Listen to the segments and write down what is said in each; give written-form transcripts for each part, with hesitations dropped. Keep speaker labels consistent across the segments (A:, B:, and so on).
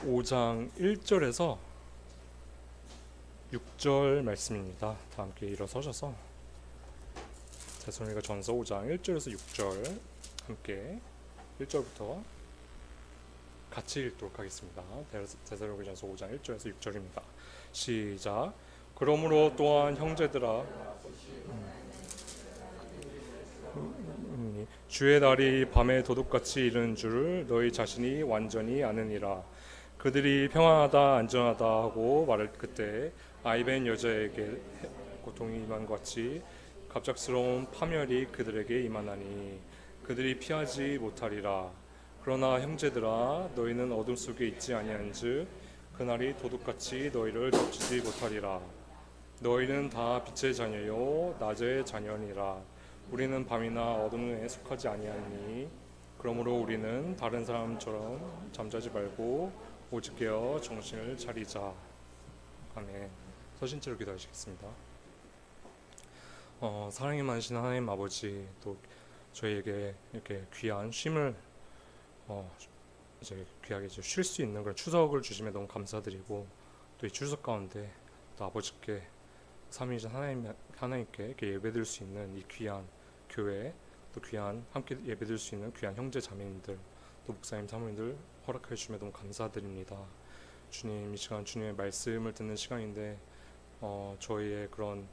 A: 5장 1절에서 6절 말씀입니다. 다 함께 일어서셔서 데살로니가 전서 5장 1절에서 6절 함께 1절부터 같이 읽도록 하겠습니다. 데살로니가 전서 5장 1절에서 6절입니다. 시작. 그러므로 또한 형제들아, 주의 날이 밤에 도둑같이 이르는 줄을 너희 자신이 완전히 아느니라. 그들이 평안하다 안전하다 하고 말할 그때 아이벤 여자에게 고통이 임한 것 같이 갑작스러운 파멸이 그들에게 임하나니 그들이 피하지 못하리라. 그러나 형제들아, 너희는 어둠 속에 있지 아니한즉 그날이 도둑같이 너희를 덮치지 못하리라. 너희는 다 빛의 자녀요 낮의 자녀니라. 우리는 밤이나 어둠에 속하지 아니하니 그러므로 우리는 다른 사람처럼 잠자지 말고 오직 깨어 정신을 차리자. 아멘. 서신체로 기도하시겠습니다. 사랑이 많으신 하나님 아버지, 또 저희에게 이렇게 귀한 쉼을 이제 귀하게 쉴 수 있는 그런 추석을 주심에 너무 감사드리고, 또 이 추석 가운데 또 아버지께 삼위이신 하나님께 이렇게 예배드릴 수 있는 이 귀한 교회, 또 귀한 함께 예배드릴 수 있는 귀한 형제 자매님들, 또 목사님 사모님들 허락해 주심에 너무 감사드립니다. 주님, 이 시간 주님의 말씀을 듣는 시간인데 저희의 그런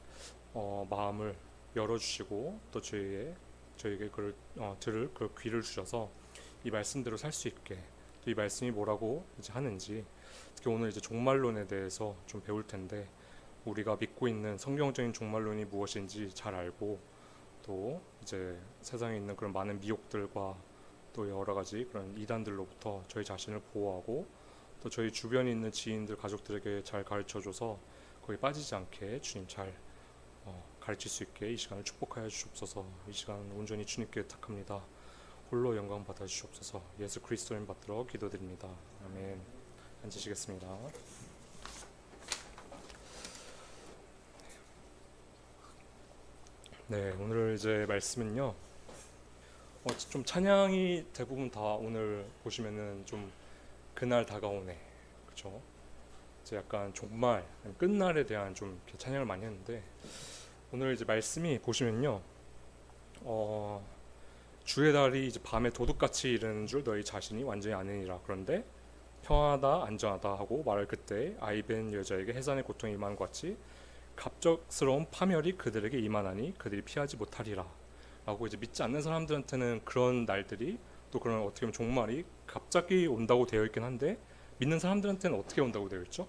A: 마음을 열어주시고 또 저희에게 그걸 들을 그 귀를 주셔서 이 말씀대로 살 수 있게, 또 이 말씀이 뭐라고 이제 하는지, 특히 오늘 이제 종말론에 대해서 좀 배울 텐데, 우리가 믿고 있는 성경적인 종말론이 무엇인지 잘 알고, 또 이제 세상에 있는 그런 많은 미혹들과 또 여러 가지 그런 이단들로부터 저희 자신을 보호하고, 또 저희 주변에 있는 지인들, 가족들에게 잘 가르쳐줘서 거기 빠지지 않게 주님 잘 가르칠 수 있게 이 시간을 축복하여 주옵소서. 이 시간 온전히 주님께 부탁합니다. 홀로 영광 받아 주옵소서. 예수 그리스도인 받들어 기도드립니다. 아멘. 앉으시겠습니다. 네, 오늘 이제 말씀은요, 좀 찬양이 대부분 다 오늘 보시면은 좀 그날 다가오네, 그렇죠? 이제 약간 종말, 끝날에 대한 좀 이렇게 찬양을 많이 했는데, 오늘 이제 말씀이 보시면요, 주의 달이 이제 밤에 도둑같이 이르는 줄 너희 자신이 완전히 아느니라. 그런데 평안하다 안전하다 하고 말할 그때 아이벤 여자에게 해산의 고통이 임한 것 같이 갑작스러운 파멸이 그들에게 임하나니 그들이 피하지 못하리라. 라고 이제 믿지 않는 사람들한테는 그런 날들이, 또 그런 어떻게 보면 종말이 갑자기 온다고 되어 있긴 한데, 믿는 사람들한테는 어떻게 온다고 되어 있죠?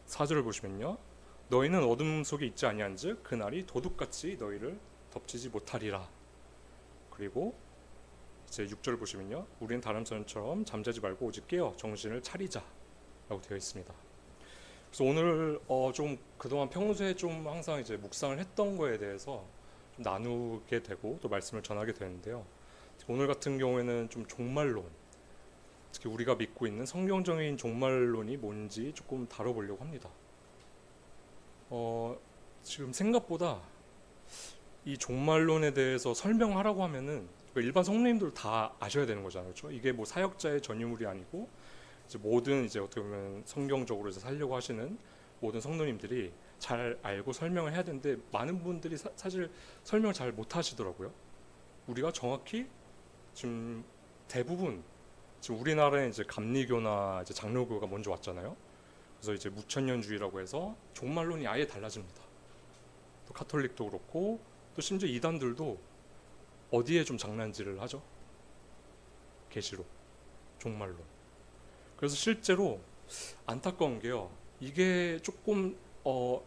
A: 4절을 보시면요, 너희는 어둠 속에 있지 아니한즉 그날이 도둑같이 너희를 덮치지 못하리라. 그리고 이제 6절을 보시면요, 우리는 다른 사람처럼 잠자지 말고 오직 깨어 정신을 차리자 라고 되어 있습니다. 그래서 오늘 좀 그동안 평소에 좀 항상 이제 묵상을 했던 거에 대해서 좀 나누게 되고 또 말씀을 전하게 되는데요, 오늘 같은 경우에는 좀 종말론, 특히 우리가 믿고 있는 성경적인 종말론이 뭔지 조금 다뤄보려고 합니다. 지금 생각보다 이 종말론에 대해서 설명하라고 하면은 일반 성도님들 다 아셔야 되는 거잖아요, 그렇죠? 이게 뭐 사역자의 전유물이 아니고 이제 모든 이제 어떻게 보면 성경적으로 이제 살려고 하시는 모든 성도님들이 잘 알고 설명을 해야 되는데, 많은 분들이 사실 설명을 잘 못 하시더라고요. 우리가 정확히 지금 대부분 지금 우리나라에 이제 감리교나 이제 장로교가 먼저 왔잖아요. 그래서 이제 무천년주의라고 해서 종말론이 아예 달라집니다. 또 카톨릭도 그렇고, 또 심지어 이단들도 어디에 좀 장난질을 하죠? 계시로, 종말론. 그래서 실제로 안타까운 게요, 이게 조금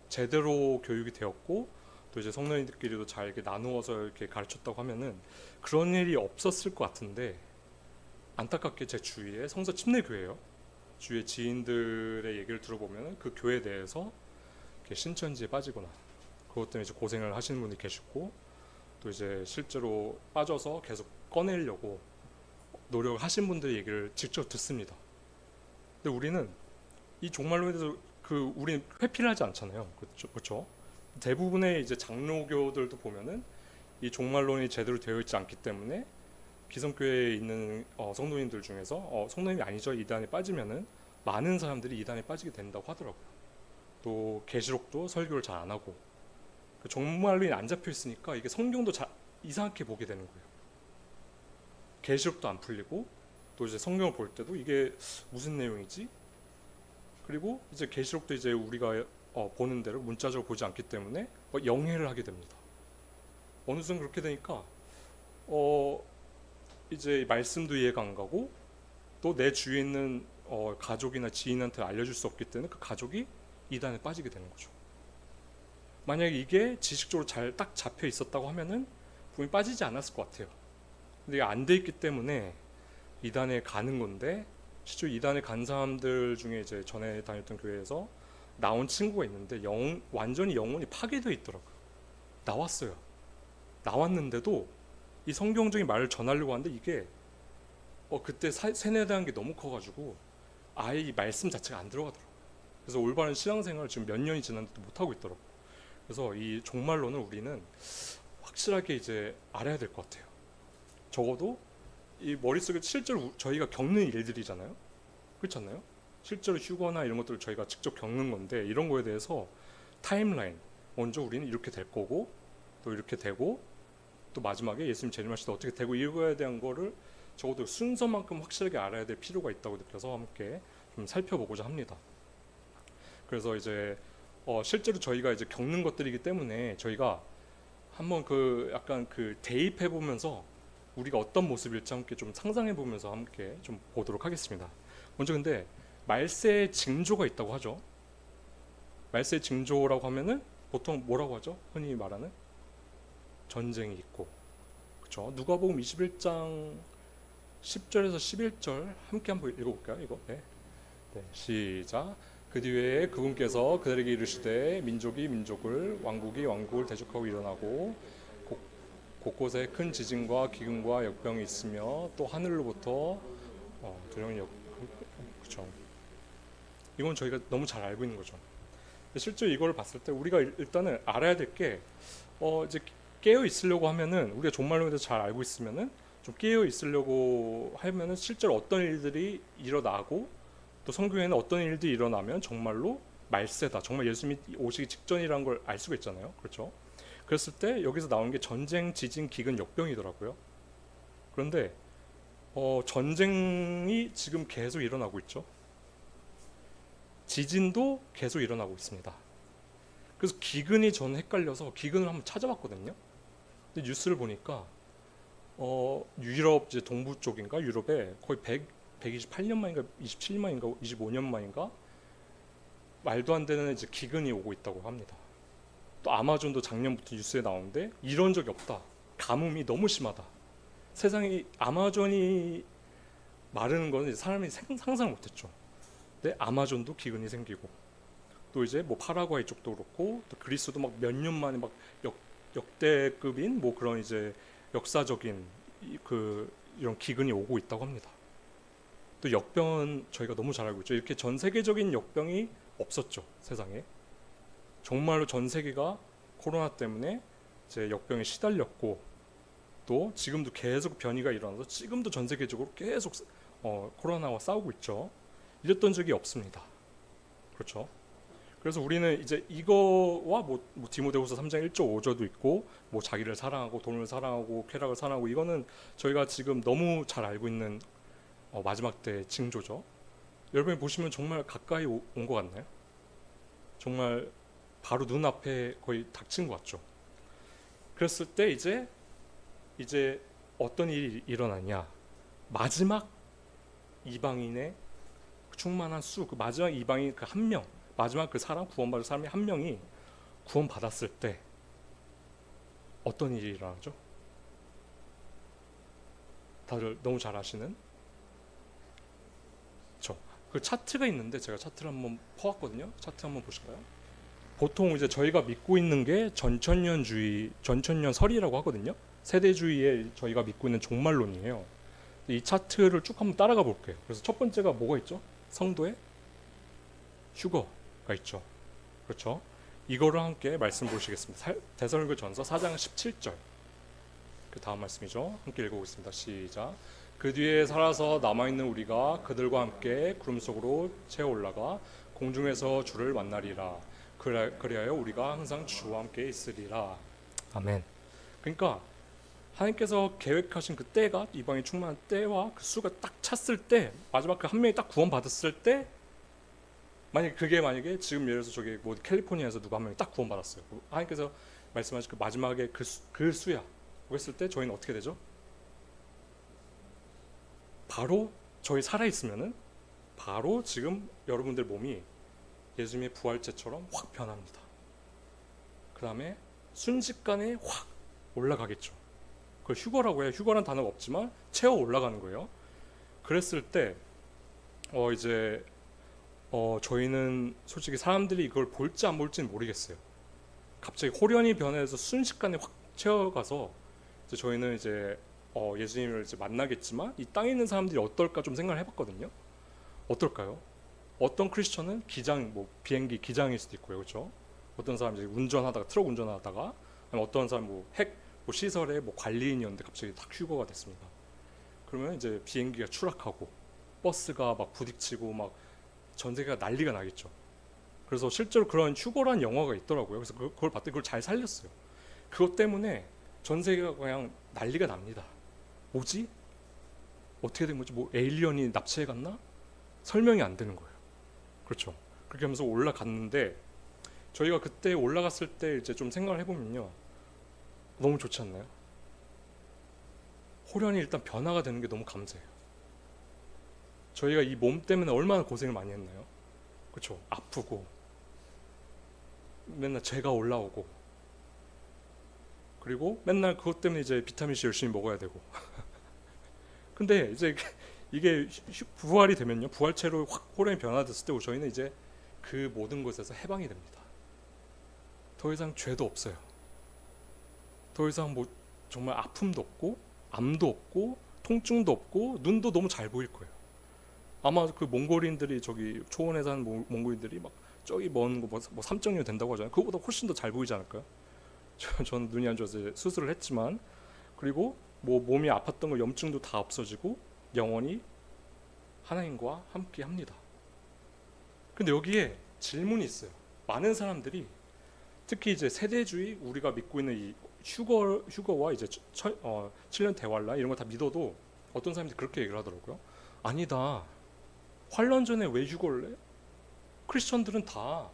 A: 제대로 교육이 되었고, 또 이제 성도님들끼리도 잘 이렇게 나누어서 이렇게 가르쳤다고 하면은 그런 일이 없었을 것 같은데, 안타깝게 제 주위에 성서 침례교회예요, 주위의 지인들의 얘기를 들어보면 그 교회에 대해서 이렇게 신천지에 빠지거나 그것 때문에 이제 고생을 하시는 분이 계시고, 또 이제 실제로 빠져서 계속 꺼내려고 노력하신 분들의 얘기를 직접 듣습니다. 근데 우리는 이 종말론에 대해서 우리는 회피를 하지 않잖아요, 그렇죠? 대부분의 이제 장로교들도 보면은 이 종말론이 제대로 되어 있지 않기 때문에 기성교회에 있는 성도님들 중에서 성도님이 아니죠, 이단에 빠지면은 많은 사람들이 이단에 빠지게 된다고 하더라고요. 또 계시록도 설교를 잘 안 하고 정말로 안 잡혀 있으니까 이게 성경도 이상하게 보게 되는 거예요. 계시록도 안 풀리고 또 이제 성경을 볼 때도 이게 무슨 내용이지? 그리고 이제 계시록도 이제 우리가 보는 대로 문자적으로 보지 않기 때문에 영해를 하게 됩니다. 어느 순간 그렇게 되니까 이제 말씀도 이해가 안 가고 또 내 주위에 있는 가족이나 지인한테 알려줄 수 없기 때문에 그 가족이 이단에 빠지게 되는 거죠. 만약에 이게 지식적으로 잘 딱 잡혀 있었다고 하면은 분명히 빠지지 않았을 것 같아요. 근데 이게 안 돼 있기 때문에 이단에 가는 건데, 실제로 이단에 간 사람들 중에 이제 전에 다녔던 교회에서 나온 친구가 있는데 완전히 영혼이 파괴되어 있더라고요. 나왔어요. 나왔는데도 이 성경적인 말을 전하려고 하는데 이게 그때 세뇌당한 게 너무 커가지고 아예 이 말씀 자체가 안 들어가더라고요. 그래서 올바른 신앙생활을 지금 몇 년이 지났는데도 못하고 있더라고요. 그래서 이 종말론을 우리는 확실하게 이제 알아야 될 것 같아요. 적어도 이 머릿속에 실제로 저희가 겪는 일들이잖아요. 그렇지 않나요? 실제로 휴거나 이런 것들을 저희가 직접 겪는 건데, 이런 거에 대해서 타임라인, 먼저 우리는 이렇게 될 거고 또 이렇게 되고 또 마지막에 예수님 재림하실 때 어떻게 되고, 이거에 대한 거를 적어도 순서만큼 확실하게 알아야 될 필요가 있다고 느껴서 함께 좀 살펴보고자 합니다. 그래서 이제 실제로 저희가 이제 겪는 것들이기 때문에 저희가 한번 약간 대입해 보면서 우리가 어떤 모습일지 함께 좀 상상해 보면서 함께 좀 보도록 하겠습니다. 먼저 근데 말세의 징조가 있다고 하죠. 말세의 징조라고 하면은 보통 뭐라고 하죠? 흔히 말하는 전쟁이 있고, 그렇죠? 누가복음 21장 10절에서 11절 함께 한번 읽어볼까요? 이거 네, 시작. 그 뒤에 그분께서 그들에게 이르시되 민족이 민족을, 왕국이 왕국을 대적하고 일어나고 곳곳에 큰 지진과 기근과 역병이 있으며 또 하늘로부터 두려운 그렇죠. 이건 저희가 너무 잘 알고 있는 거죠. 실제 이걸 봤을 때 우리가 일단은 알아야 될 게 이제 깨어 있으려고 하면은, 우리가 종말론에 대해서 잘 알고 있으면은 좀 깨어 있으려고 하면은 실제로 어떤 일들이 일어나고 또 성경에는 어떤 일들이 일어나면 정말로 말세다, 정말 예수님이 오시기 직전이라는 걸 알 수가 있잖아요. 그렇죠? 그랬을 때 여기서 나오는 게 전쟁, 지진, 기근, 역병이더라고요. 그런데 전쟁이 지금 계속 일어나고 있죠. 지진도 계속 일어나고 있습니다. 그래서 기근이 저는 헷갈려서 기근을 한번 찾아봤거든요. 근데 뉴스를 보니까 유럽 이제 동부 쪽인가, 유럽에 거의 128년 만인가 27년 만인가 25년 만인가 말도 안 되는 이제 기근이 오고 있다고 합니다. 또 아마존도 작년부터 뉴스에 나오는데 이런 적이 없다, 가뭄이 너무 심하다, 세상에 아마존이 마르는 거는 사람이 상상 못했죠. 근데 아마존도 기근이 생기고, 또 이제 뭐 파라과이 쪽도 그렇고 또 그리스도 막 몇 년 만에 막 역대급인 뭐 그런 이제 역사적인 이런 기근이 오고 있다고 합니다. 또 역병은 저희가 너무 잘 알고 있죠. 이렇게 전 세계적인 역병이 없었죠, 세상에. 정말로 전 세계가 코로나 때문에 이제 역병에 시달렸고, 또 지금도 계속 변이가 일어나서 지금도 전 세계적으로 계속 코로나와 싸우고 있죠. 이랬던 적이 없습니다. 그렇죠? 그래서 우리는 이제 이거와 뭐 디모데후서 3장 1절 5절도 있고, 뭐 자기를 사랑하고 돈을 사랑하고 쾌락을 사랑하고, 이거는 저희가 지금 너무 잘 알고 있는 마지막 때 징조죠. 여러분이 보시면 정말 가까이 온 것 같나요? 정말 바로 눈앞에 거의 닥친 것 같죠. 그랬을 때 이제 어떤 일이 일어나냐, 마지막 이방인의 충만한 수, 그 마지막 이방인 그 한 명, 마지막 그 사람, 구원받을 사람이 한 명이 구원받았을 때 어떤 일이 일어나죠? 다들 너무 잘 아시는 그 차트가 있는데, 제가 차트를 한번 퍼왔거든요. 차트 한번 보실까요? 보통 이제 저희가 믿고 있는 게 전천년설이라고 하거든요. 세대주의에 저희가 믿고 있는 종말론이에요. 이 차트를 쭉 한번 따라가 볼게요. 그래서 첫 번째가 뭐가 있죠? 성도의 휴거가 있죠. 그렇죠? 이거를 함께 말씀 보시겠습니다. 데살로니가전서 4장 17절. 그 다음 말씀이죠. 함께 읽어보겠습니다. 시작. 그 뒤에 살아서 남아있는 우리가 그들과 함께 구름 속으로 채어 올라가 공중에서 주를 만나리라. 그리하여 우리가 항상 주와 함께 있으리라. 아멘. 그러니까 하나님께서 계획하신 그 때가, 이방이 충만한 때와 그 수가 딱 찼을 때, 마지막 그 한 명이 딱 구원 받았을 때, 만약에 지금 예를 들어서 저기 뭐 캘리포니아에서 누가 한 명이 딱 구원 받았어요. 하나님께서 말씀하신 그 마지막에 그 수야 그랬을 때 저희는 어떻게 되죠? 바로 저희 살아 있으면은 바로 지금 여러분들 몸이 예수님의 부활체처럼 확 변합니다. 그 다음에 순식간에 확 올라가겠죠. 그걸 휴거라고 해요. 휴거란 단어가 없지만 채워 올라가는 거예요. 그랬을 때 저희는 솔직히 사람들이 이걸 볼지 안 볼지는 모르겠어요. 갑자기 호련히 변해서 순식간에 확 채워가서 이제 저희는 이제 예수님을 이제 만나겠지만 이 땅에 있는 사람들이 어떨까 좀 생각을 해봤거든요. 어떨까요? 어떤 크리스천은 비행기 기장일 수도 있고요, 그렇죠? 어떤 사람 이제 트럭 운전하다가, 어떤 사람 시설의 관리인이었는데 갑자기 딱 휴거가 됐습니다. 그러면 이제 비행기가 추락하고 버스가 막 부딪히고 막 전 세계가 난리가 나겠죠. 그래서 실제로 그런 휴거란 영화가 있더라고요. 그래서 그걸 봤더니 그걸 잘 살렸어요. 그것 때문에 전 세계가 그냥 난리가 납니다. 뭐지? 어떻게 된 거지? 에일리언이 납치해 갔나? 설명이 안 되는 거예요. 그렇죠. 그렇게 하면서 올라갔는데 저희가 그때 올라갔을 때 이제 좀 생각을 해보면요, 너무 좋지 않나요? 호련이 일단 변화가 되는 게 너무 감사해요. 저희가 이 몸 때문에 얼마나 고생을 많이 했나요? 그렇죠. 아프고 맨날 죄가 올라오고, 그리고 맨날 그것 때문에 이제 비타민C 열심히 먹어야 되고 근데 이제 이게 부활이 되면요, 부활체로 확 호련이 변화됐을 때 저희는 이제 그 모든 것에서 해방이 됩니다. 더 이상 죄도 없어요. 더 이상 정말 아픔도 없고 암도 없고 통증도 없고 눈도 너무 잘 보일 거예요. 아마 그 몽골인들이 저기 초원에 사는 몽골인들이 막 저기 먼 거 3.6 된다고 하잖아요. 그거보다 훨씬 더 잘 보이지 않을까요? 저는 눈이 안 좋아서 수술을 했지만, 그리고 몸이 아팠던 거 염증도 다 없어지고 영원히 하나님과 함께 합니다. 근데 여기에 질문이 있어요. 많은 사람들이 특히 이제 세대주의, 우리가 믿고 있는 이 휴거와 이제 7년 대환란 이런 거 다 믿어도 어떤 사람들이 그렇게 얘기를 하더라고요. 아니다. 환란 전에 왜 휴거를 해? 크리스천들은 다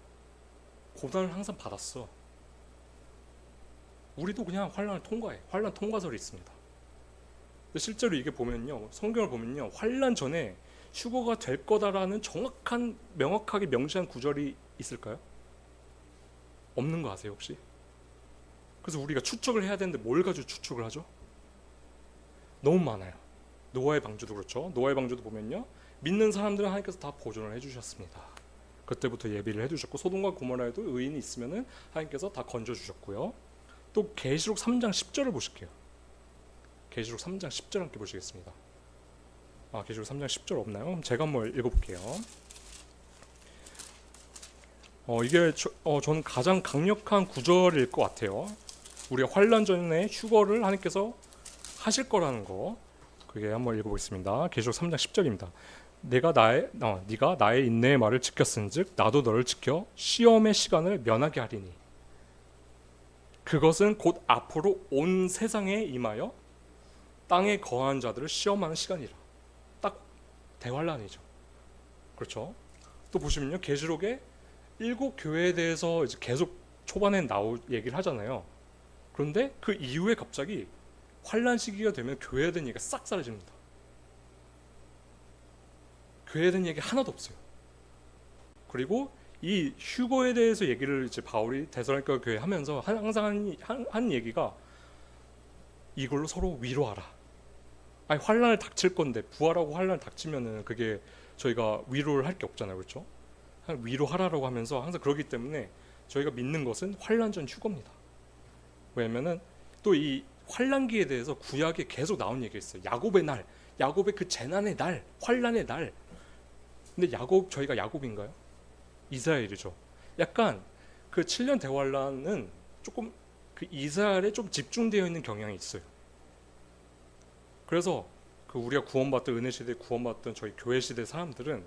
A: 고난을 항상 받았어. 우리도 그냥 환란을 통과해. 환란 통과설이 있습니다. 근데 실제로 이게 보면요, 성경을 보면요, 환란 전에 휴거가 될 거다라는 명확하게 명시한 구절이 있을까요? 없는 거 아세요 혹시? 그래서 우리가 추측을 해야 되는데 뭘 가지고 추측을 하죠? 너무 많아요. 노아의 방주도 그렇죠. 노아의 방주도 보면요, 믿는 사람들은 하나님께서 다 보존을 해주셨습니다. 그때부터 예비를 해주셨고, 소돔과 고모라에도 의인이 있으면은 하나님께서 다 건져주셨고요. 또 계시록 3장 10절을 보실게요. 계시록 3장 10절 함께 보시겠습니다. 계시록 3장 10절 없나요? 그럼 제가 한번 읽어볼게요. 이게 저는 가장 강력한 구절일 것 같아요. 우리가 환란 전에 휴거를 하나님께서 하실 거라는 거, 그게 한번 읽어보겠습니다. 계시록 3장 10절입니다. 네가 나의 인내의 말을 지켰은즉 나도 너를 지켜 시험의 시간을 면하게 하리니 그것은 곧 앞으로 온 세상에 임하여 땅에 거한 자들을 시험하는 시간이라. 딱 대환란이죠. 그렇죠. 또 보시면요, 계시록에 7 교회에 대해서 이제 계속 초반에 얘기를 하잖아요. 그런데 그 이후에 갑자기 환란 시기가 되면 교회에 대한 얘기가 싹 사라집니다. 교회에 대한 얘기 하나도 없어요. 그리고 이 휴거에 대해서 얘기를 이제 바울이 데살로니가 교회에 하면서 항상 한 얘기가 이걸로 서로 위로하라. 아니, 환란을 닥칠 건데 부활하고 환란을 닥치면은 그게 저희가 위로를 할 게 없잖아요, 그렇죠? 위로하라라고 하면서 항상 그러기 때문에 저희가 믿는 것은 환란 전 휴거입니다. 왜냐면은 또 이 환란기에 대해서 구약에 계속 나온 얘기가 있어요. 야곱의 날, 야곱의 그 재난의 날, 환란의 날. 근데 저희가 야곱인가요? 이스라엘이죠. 약간 그 7년 대환란은 조금 그 이스라엘에 좀 집중되어 있는 경향이 있어요. 그래서 그 우리가 구원받던 은혜 시대 구원받던 저희 교회 시대 사람들은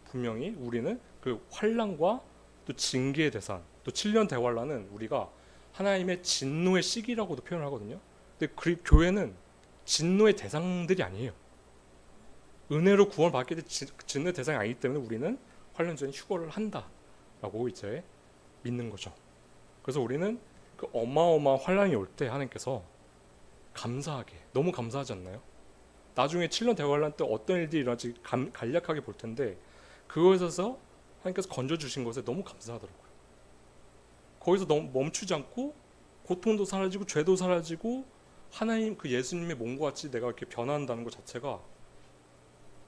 A: 분명히 우리는 그 환난과 또 징계의 대상, 또 7년 대환란은 우리가 하나님의 진노의 시기라고도 표현하거든요. 근데 그 교회는 진노의 대상들이 아니에요. 은혜로 구원받게 된 진노의 대상이 아니기 때문에 우리는 환난 전에 휴거를 한다라고 이제 믿는 거죠. 그래서 우리는 그 어마어마한 환난이 올 때 하나님께서 감사하게, 너무 감사하지 않나요? 나중에 7년 대환란 때 어떤 일들이 일어날지 간략하게 볼 텐데 그것에서 하나님께서 건져주신 것에 너무 감사하더라고요. 거기서 너무 멈추지 않고 고통도 사라지고 죄도 사라지고 하나님 그 예수님의 몸과 같이 내가 이렇게 변화한다는 것 자체가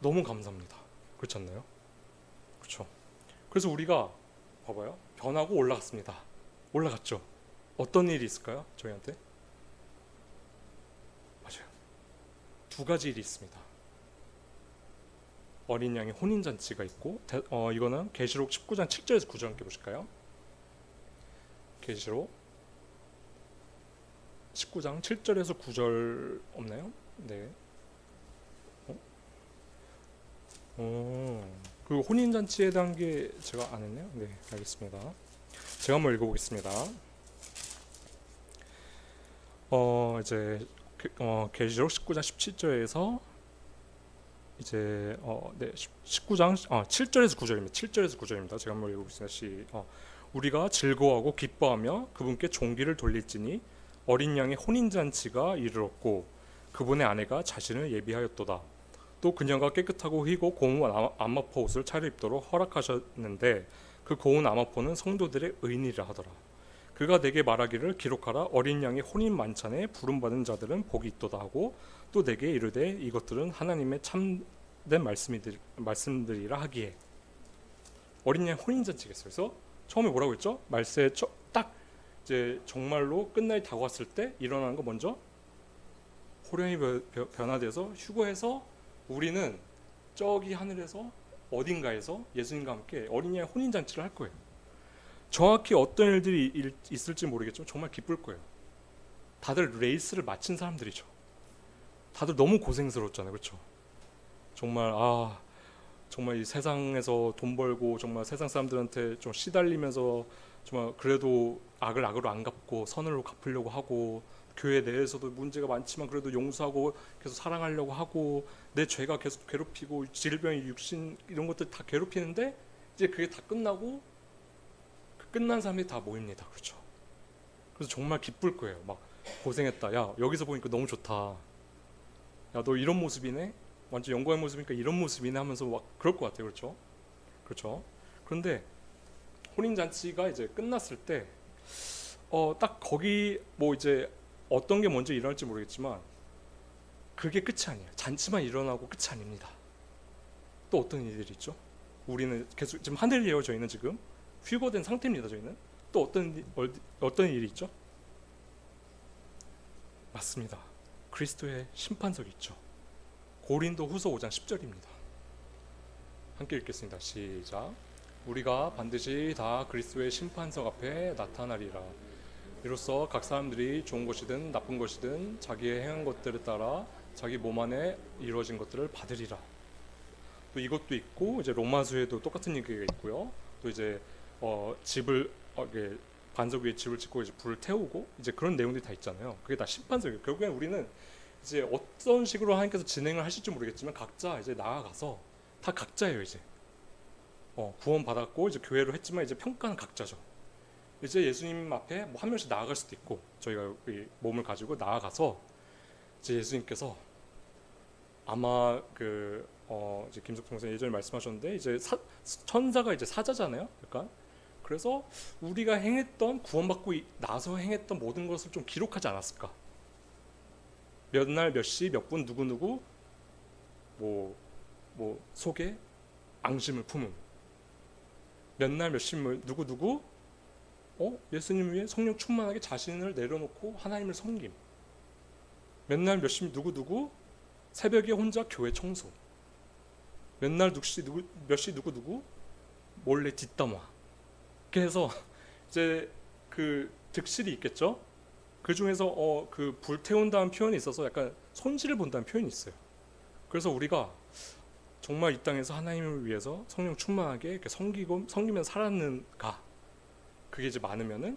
A: 너무 감사합니다. 그렇지 않나요? 그렇죠. 그래서 우리가 봐봐요. 변하고 올라갔습니다. 올라갔죠. 어떤 일이 있을까요? 저희한테? 맞아요. 두 가지 일이 있습니다. 어린 양의 혼인잔치가 있고 이거는 계시록 19장 7절에서 9절 함께 보실까요? 계시록 19장 7절에서 9절 없나요? 네. 그 혼인잔치에 대한 게 제가 안 했네요. 네, 알겠습니다. 제가 한번 읽어보겠습니다. 이제 계시록 19장 17절에서 이제 네, 19장 7절에서 9절입니다. 7절에서 9절입니다. 제가 한번 읽어보겠습니다. 우리가 즐거워하고 기뻐하며 그분께 종기를 돌릴지니 어린 양의 혼인잔치가 이르렀고 그분의 아내가 자신을 예비하였도다. 또 그녀가 깨끗하고 희고 고운 암마포 옷을 차려입도록 허락하셨는데 그 고운 암마포는 성도들의 의인이라 하더라. 그가 내게 말하기를 기록하라. 어린 양의 혼인 만찬에 부름받은 자들은 복이 있도다 하고 또 내게 이르되 이것들은 하나님의 참된 말씀들이라 하기에. 어린 양의 혼인잔치겠어요. 그래서 처음에 뭐라고 했죠? 말세에 딱 이제 정말로 끝날이 다가왔을 때 일어나는 거 먼저 호련히 변화돼서 휴거해서 우리는 저기 하늘에서 어딘가에서 예수님과 함께 어린 양의 혼인잔치를 할 거예요. 정확히 어떤 일들이 있을지 모르겠지만 정말 기쁠 거예요. 다들 레이스를 마친 사람들이죠. 다들 너무 고생스러웠잖아요. 그렇죠? 정말 이 세상에서 돈 벌고 정말 세상 사람들한테 좀 시달리면서 정말 그래도 악을 악으로 안 갚고 선으로 갚으려고 하고 교회 내에서도 문제가 많지만 그래도 용서하고 계속 사랑하려고 하고 내 죄가 계속 괴롭히고 질병이 육신 이런 것들 다 괴롭히는데 이제 그게 다 끝나고 그 끝난 사람이 다 모입니다. 그렇죠? 그래서 정말 기쁠 거예요. 막 고생했다. 야 여기서 보니까 너무 좋다. 야 너 이런 모습이네. 완전 영광의 모습이니까 이런 모습이네 하면서 막 그럴 것 같아요. 그렇죠? 그렇죠? 그런데 혼인잔치가 이제 끝났을 때 딱 거기 뭐 이제 어떤 게 먼저 일어날지 모르겠지만 그게 끝이 아니에요. 잔치만 일어나고 끝이 아닙니다. 또 어떤 일들이 있죠? 우리는 계속 지금 하늘이에요. 저희는 지금 휴거된 상태입니다. 저희는 또 어떤 일이 있죠? 맞습니다. 그리스도의 심판석이 있죠. 고린도 후서 5장 10절입니다. 함께 읽겠습니다. 시작. 우리가 반드시 다 그리스도의 심판석 앞에 나타나리라. 이로써 각 사람들이 좋은 것이든 나쁜 것이든 자기의 행한 것들에 따라 자기 몸 안에 이루어진 것들을 받으리라. 또 이것도 있고 이제 로마서에도 똑같은 얘기가 있고요. 또 이제 집을 반석 위에 집을 짓고 이제 불을 태우고 이제 그런 내용들이 다 있잖아요. 그게 다 심판석이에요. 결국엔 우리는 이제 어떤 식으로 하나님께서 진행을 하실지 모르겠지만 각자 이제 나아가서 다 각자예요. 이제 구원 받았고 이제 교회로 했지만 이제 평가는 각자죠. 이제 예수님 앞에 뭐 한 명씩 나아갈 수도 있고 저희가 이 몸을 가지고 나아가서 이제 예수님께서 아마 이제 김석동 선생 예전에 말씀하셨는데 이제 천사가 이제 사자잖아요. 약간 그래서 우리가 행했던 구원받고 나서 행했던 모든 것을 좀 기록하지 않았을까? 몇 날 몇 시 몇 분 누구 뭐 속에 앙심을 품음. 몇 날 몇 시 누구 예수님 위해 성령 충만하게 자신을 내려놓고 하나님을 섬김. 몇 날 몇 시 누구 새벽에 혼자 교회 청소. 몇 날 몇 시 누구 몰래 뒷담화. 그래서 이제 그 득실이 있겠죠. 그 중에서 그 불태운다는 표현이 있어서 약간 손실을 본다는 표현이 있어요. 그래서 우리가 정말 이 땅에서 하나님을 위해서 성령 충만하게 이렇게 섬기면 살았는가, 그게 이제 많으면은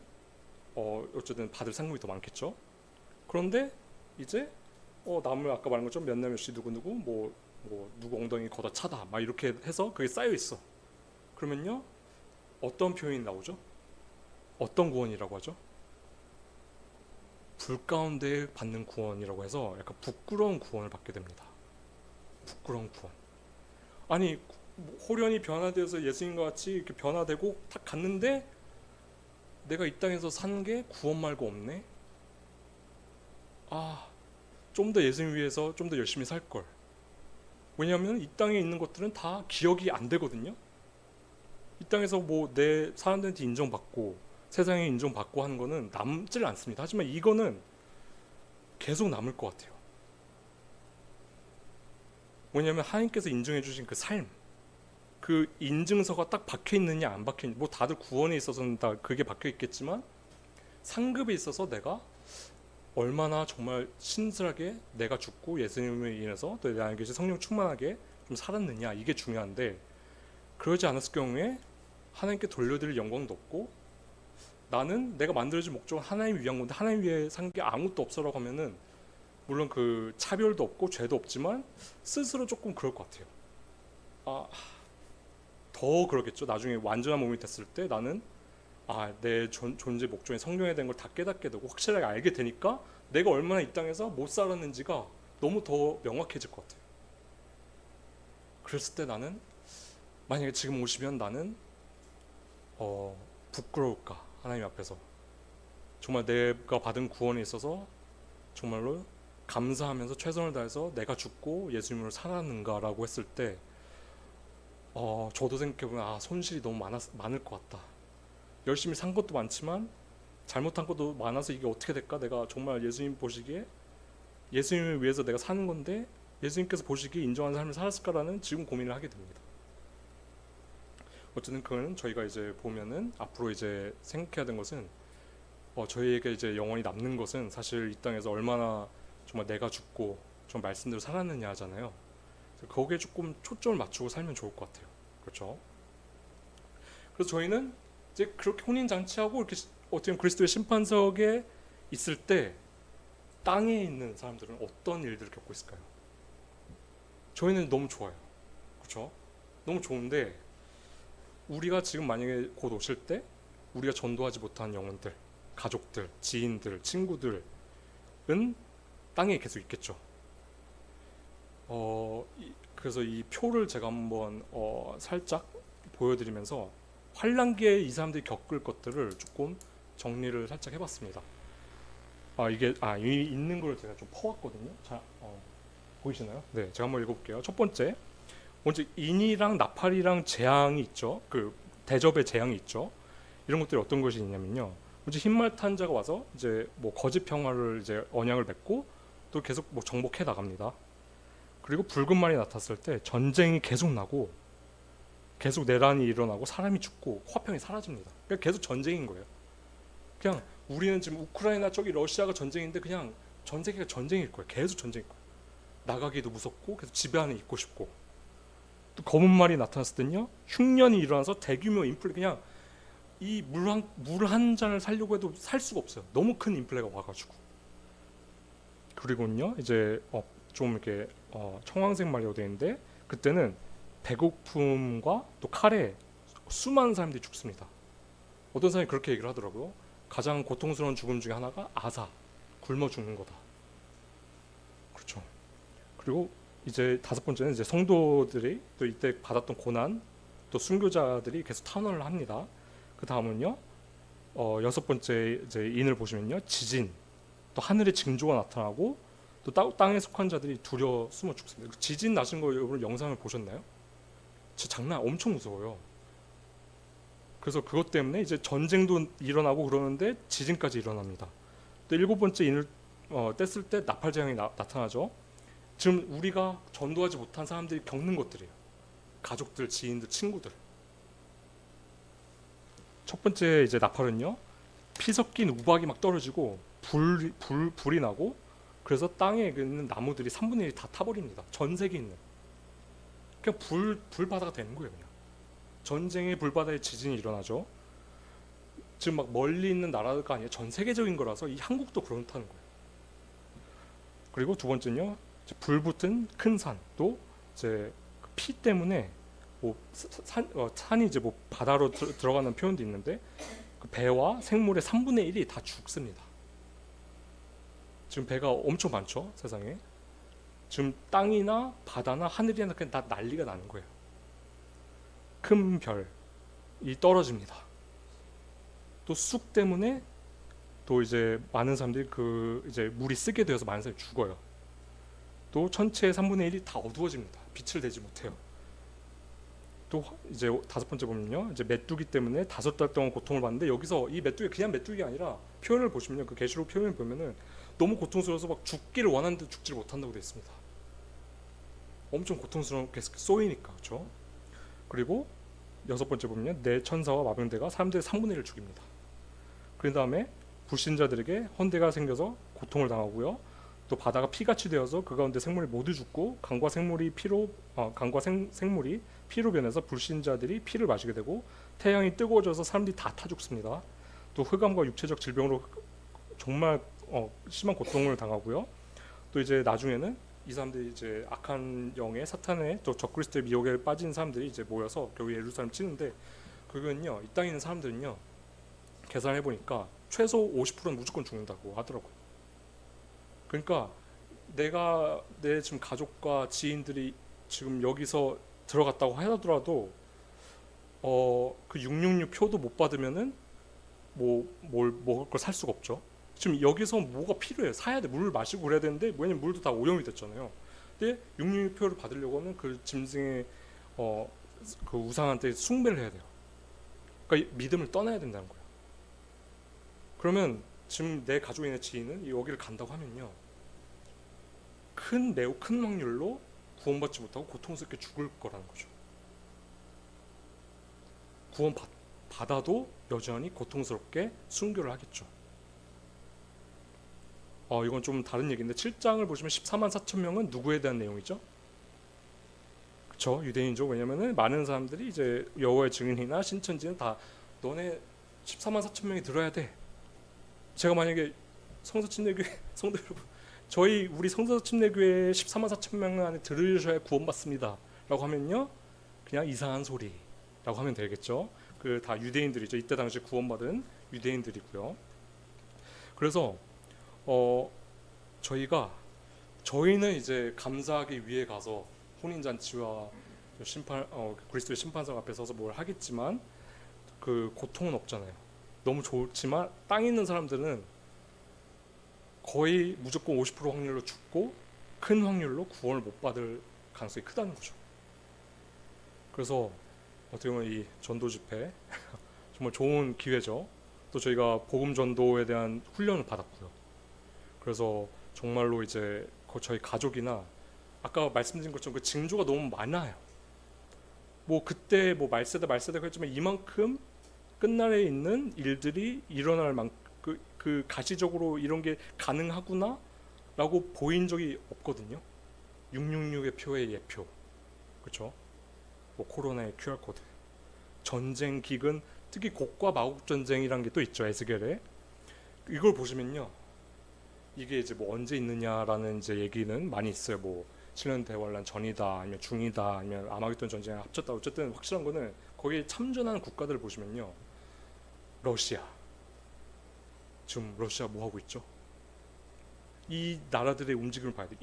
A: 어쨌든 받을 상급이 더 많겠죠. 그런데 이제 남을 아까 말한 것처럼 몇 날 몇시 누구누구 뭐 누구 엉덩이 걷어 차다 막 이렇게 해서 그게 쌓여 있어. 그러면요 어떤 표현이 나오죠? 어떤 구원이라고 하죠? 불 가운데 받는 구원이라고 해서 약간 부끄러운 구원을 받게 됩니다. 부끄러운 구원. 아니 호련히 변화되어서 예수님과 같이 이렇게 변화되고 딱 갔는데 내가 이 땅에서 산 게 구원 말고 없네. 좀 더 예수님 위해서 좀 더 열심히 살 걸. 왜냐하면 이 땅에 있는 것들은 다 기억이 안 되거든요. 이 땅에서 뭐 내 사람들한테 인정받고 세상에 인정받고 하는 거는 남질 않습니다. 하지만 이거는 계속 남을 것 같아요. 왜냐하면 하나님께서 인정해 주신 그 삶, 그 인증서가 딱 박혀 있느냐 안 박혀 있느냐, 뭐 다들 구원에 있어서는 다 그게 박혀 있겠지만 상급에 있어서 내가 얼마나 정말 신실하게 내가 죽고 예수님을 인해서 또 내 안에 계신 성령 충만하게 좀 살았느냐, 이게 중요한데 그러지 않았을 경우에 하나님께 돌려드릴 영광도 없고 나는 내가 만들어진 목적은 하나님 위한 건데 하나님 위해 산 게 아무것도 없어라고 하면은 물론 그 차별도 없고 죄도 없지만 스스로 조금 그럴 것 같아요. 더 그러겠죠. 나중에 완전한 몸이 됐을 때 나는 내 존재 목적인 성령에 대한 걸 다 깨닫게 되고 확실하게 알게 되니까 내가 얼마나 이 땅에서 못 살았는지가 너무 더 명확해질 것 같아요. 그랬을 때 나는 만약에 지금 오시면 나는 부끄러울까? 하나님 앞에서 정말 내가 받은 구원에 있어서 정말로 감사하면서 최선을 다해서 내가 죽고 예수님으로 살았는가라고 했을 때 저도 생각해보면 손실이 너무 많을 것 같다. 열심히 산 것도 많지만 잘못한 것도 많아서 이게 어떻게 될까? 내가 정말 예수님 보시기에 예수님을 위해서 내가 사는 건데 예수님께서 보시기에 인정하는 삶을 살았을까라는 지금 고민을 하게 됩니다. 어쨌든 그건 저희가 이제 보면은 앞으로 이제 생각해야 되는 것은 저희에게 이제 영원히 남는 것은 사실 이 땅에서 얼마나 정말 내가 죽고 좀 말씀대로 살았느냐 하잖아요. 거기에 조금 초점을 맞추고 살면 좋을 것 같아요. 그렇죠? 그래서 저희는 이제 그렇게 혼인 장치하고 이렇게 어떻게 그리스도의 심판석에 있을 때 땅에 있는 사람들은 어떤 일들을 겪고 있을까요? 저희는 너무 좋아요. 그렇죠? 너무 좋은데 우리가 지금 만약에 곧 오실 때 우리가 전도하지 못한 영혼들, 가족들, 지인들, 친구들은 땅에 계속 있겠죠. 그래서 이 표를 제가 한번 살짝 보여드리면서 환란기에 이 사람들이 겪을 것들을 조금 정리를 살짝 해봤습니다. 이게 이 있는 걸 제가 좀 퍼왔거든요. 자, 보이시나요? 네, 제가 한번 읽어볼게요. 첫 번째, 먼저 인이랑 나팔이랑 재앙이 있죠. 그 대접의 재앙이 있죠. 이런 것들이 어떤 것이 있냐면요. 먼저 흰말 탄 자가 와서 이제 뭐 거짓 평화를 이제 언약을 맺고 또 계속 뭐 정복해 나갑니다. 그리고 붉은 말이 나탔을 때 전쟁이 계속 나고 계속 내란이 일어나고 사람이 죽고 화평이 사라집니다. 그러니까 계속 전쟁인 거예요. 그냥 우리는 지금 우크라이나 저기 러시아가 전쟁인데 그냥 전 세계가 전쟁일 거예요. 계속 전쟁일 거예요. 나가기도 무섭고 계속 집에 안에 있고 싶고. 또 검은 말이 나타났을 때는요, 흉년이 일어나서 대규모 인플레, 그냥 이 물 한 잔을 살려고 해도 살 수가 없어요. 너무 큰 인플레가 와가지고. 그리고는요 이제 좀 이렇게 청황색 말이라고 되어 있는데 그때는 배고픔과 또 칼에 수많은 사람들이 죽습니다. 어떤 사람이 그렇게 얘기를 하더라고요. 가장 고통스러운 죽음 중에 하나가 굶어 죽는 거다. 그렇죠. 그리고 이제 다섯 번째는 이제 성도들이 또 이때 받았던 고난, 또 순교자들이 계속 탄원을 합니다. 그 다음은요, 여섯 번째 이제 인을 보시면요, 지진, 또 하늘의 징조가 나타나고 또 땅에 속한 자들이 두려워 숨어 죽습니다. 지진 나신 거 여러분 영상을 보셨나요? 진짜 장난 엄청 무서워요. 그래서 그것 때문에 이제 전쟁도 일어나고 그러는데 지진까지 일어납니다. 또 일곱 번째 인을 뗐을 때 나팔 재앙이 나타나죠. 지금 우리가 전도하지 못한 사람들이 겪는 것들이에요. 가족들, 지인들, 친구들. 첫 번째 이제 나팔은요, 피 섞인 우박이 막 떨어지고 불이 나고, 그래서 땅에 있는 나무들이 3분의 1이 다 타버립니다. 전 세계에 있는. 그냥 불바다가 되는 거예요. 그냥. 전쟁의 불바다에 지진이 일어나죠. 지금 막 멀리 있는 나라가 아니라 전 세계적인 거라서 이 한국도 그렇다는 거예요. 그리고 두 번째는요, 불붙은 큰 산도 이제 피 때문에 뭐 산이 이제 뭐 바다로 들어가는 표현도 있는데 그 배와 생물의 3분의 1이 다 죽습니다. 지금 배가 엄청 많죠, 세상에. 지금 땅이나 바다나 하늘이나 그냥 다 난리가 나는 거예요. 큰 별이 떨어집니다. 또 쑥 때문에 또 이제 많은 사람들이 그 이제 물이 쓰게 되어서 많은 사람이 죽어요. 또 천체의 3분의 1이 다 어두워집니다. 빛을 내지 못해요. 또 이제 다섯 번째 보면요, 이제 메뚜기 때문에 5달 동안 고통을 받는데 여기서 이 메뚜기 그냥 메뚜기가 아니라 표현을 보시면요, 그 계시록 표현을 보면은 너무 고통스러워서 막 죽기를 원하는데 죽지를 못한다고 되어 있습니다. 엄청 고통스럽게 쏘이니까. 그렇죠? 그리고 여섯 번째 보면요, 내 천사와 마병대가 사람들의 3분의 1을 죽입니다. 그 다음에 불신자들에게 헌대가 생겨서 고통을 당하고요. 또 바다가 피같이 되어서 그 가운데 생물이 모두 죽고 강과 생물이 피로 변해서 불신자들이 피를 마시게 되고 태양이 뜨거워져서 사람들이 다 타 죽습니다. 또 흑암과 육체적 질병으로 정말 심한 고통을 당하고요. 또 이제 나중에는 이 사람들이 이제 악한 영의 사탄의 또 적그리스도의 미혹에 빠진 사람들이 이제 모여서 결국 예루살렘 치는데, 그거는요, 이 땅에 있는 사람들은요, 계산해 보니까 최소 50%는 무조건 죽는다고 하더라고요. 그러니까 내 지금 가족과 지인들이 지금 여기서 들어갔다고 하더라도 그 666 표도 못 받으면은 뭘 먹을 걸 살 수가 없죠. 지금 여기서 뭐가 필요해요. 사야 돼. 물을 마시고 그래야 되는데, 왜냐면 물도 다 오염이 됐잖아요. 근데 666 표를 받으려고는 그 짐승의 그 우상한테 숭배를 해야 돼요. 그러니까 믿음을 떠나야 된다는 거예요. 그러면 지금 내 가족이나 지인은 여기를 간다고 하면요, 매우 큰 확률로 구원받지 못하고 고통스럽게 죽을 거라는 거죠. 구원받아도 여전히 고통스럽게 순교를 하겠죠. 이건 좀 다른 얘기인데 7장을 보시면 14만 4천 명은 누구에 대한 내용이죠? 그렇죠, 유대인이죠. 왜냐면은 많은 사람들이 이제 여호와의 증인이나 신천지는 다 너네 14만 4천 명이 들어야 돼. 제가 만약에 성서침례교회 성도 여러분, 우리 성서침례교회 14만 4천 명 안에 들으셔야 구원받습니다 라고 하면요, 그냥 이상한 소리라고 하면 되겠죠. 그 다 유대인들이죠. 이때 당시 구원받은 유대인들이고요. 그래서 저희는 이제 감사하기 위해 가서 혼인잔치와 그리스도의 심판석 앞에 서서 뭘 하겠지만 그 고통은 없잖아요. 너무 좋지만 땅에 있는 사람들은 거의 무조건 50% 확률로 죽고 큰 확률로 구원을 못 받을 가능성이 크다는 거죠. 그래서 어떻게 보면 이 전도 집회 정말 좋은 기회죠. 또 저희가 복음 전도에 대한 훈련을 받았고요. 그래서 정말로 이제 저희 가족이나 아까 말씀드린 것처럼 그 징조가 너무 많아요. 뭐 그때 뭐 말세다 그랬지만 이만큼 끝날에 있는 일들이 일어날 만큼 그 가시적으로 이런 게 가능하구나 라고 보인 적이 없거든요. 666의 표의 예표, 그렇죠? 뭐 코로나의 QR코드, 전쟁 기근, 특히 곡과 마곡 전쟁이란 게 또 있죠, 에스겔에. 이걸 보시면요, 이게 이제 뭐 언제 있느냐라는 이제 얘기는 많이 있어요. 뭐 7년 대환란 전이다, 아니면 중이다, 아니면 아마겟돈 전쟁에 합쳤다. 어쨌든 확실한 거는 거기에 참전하는 국가들을 보시면요, 러시아, 지금 러시아 뭐 하고 있죠? 이 나라들의 움직임을 봐야 돼요.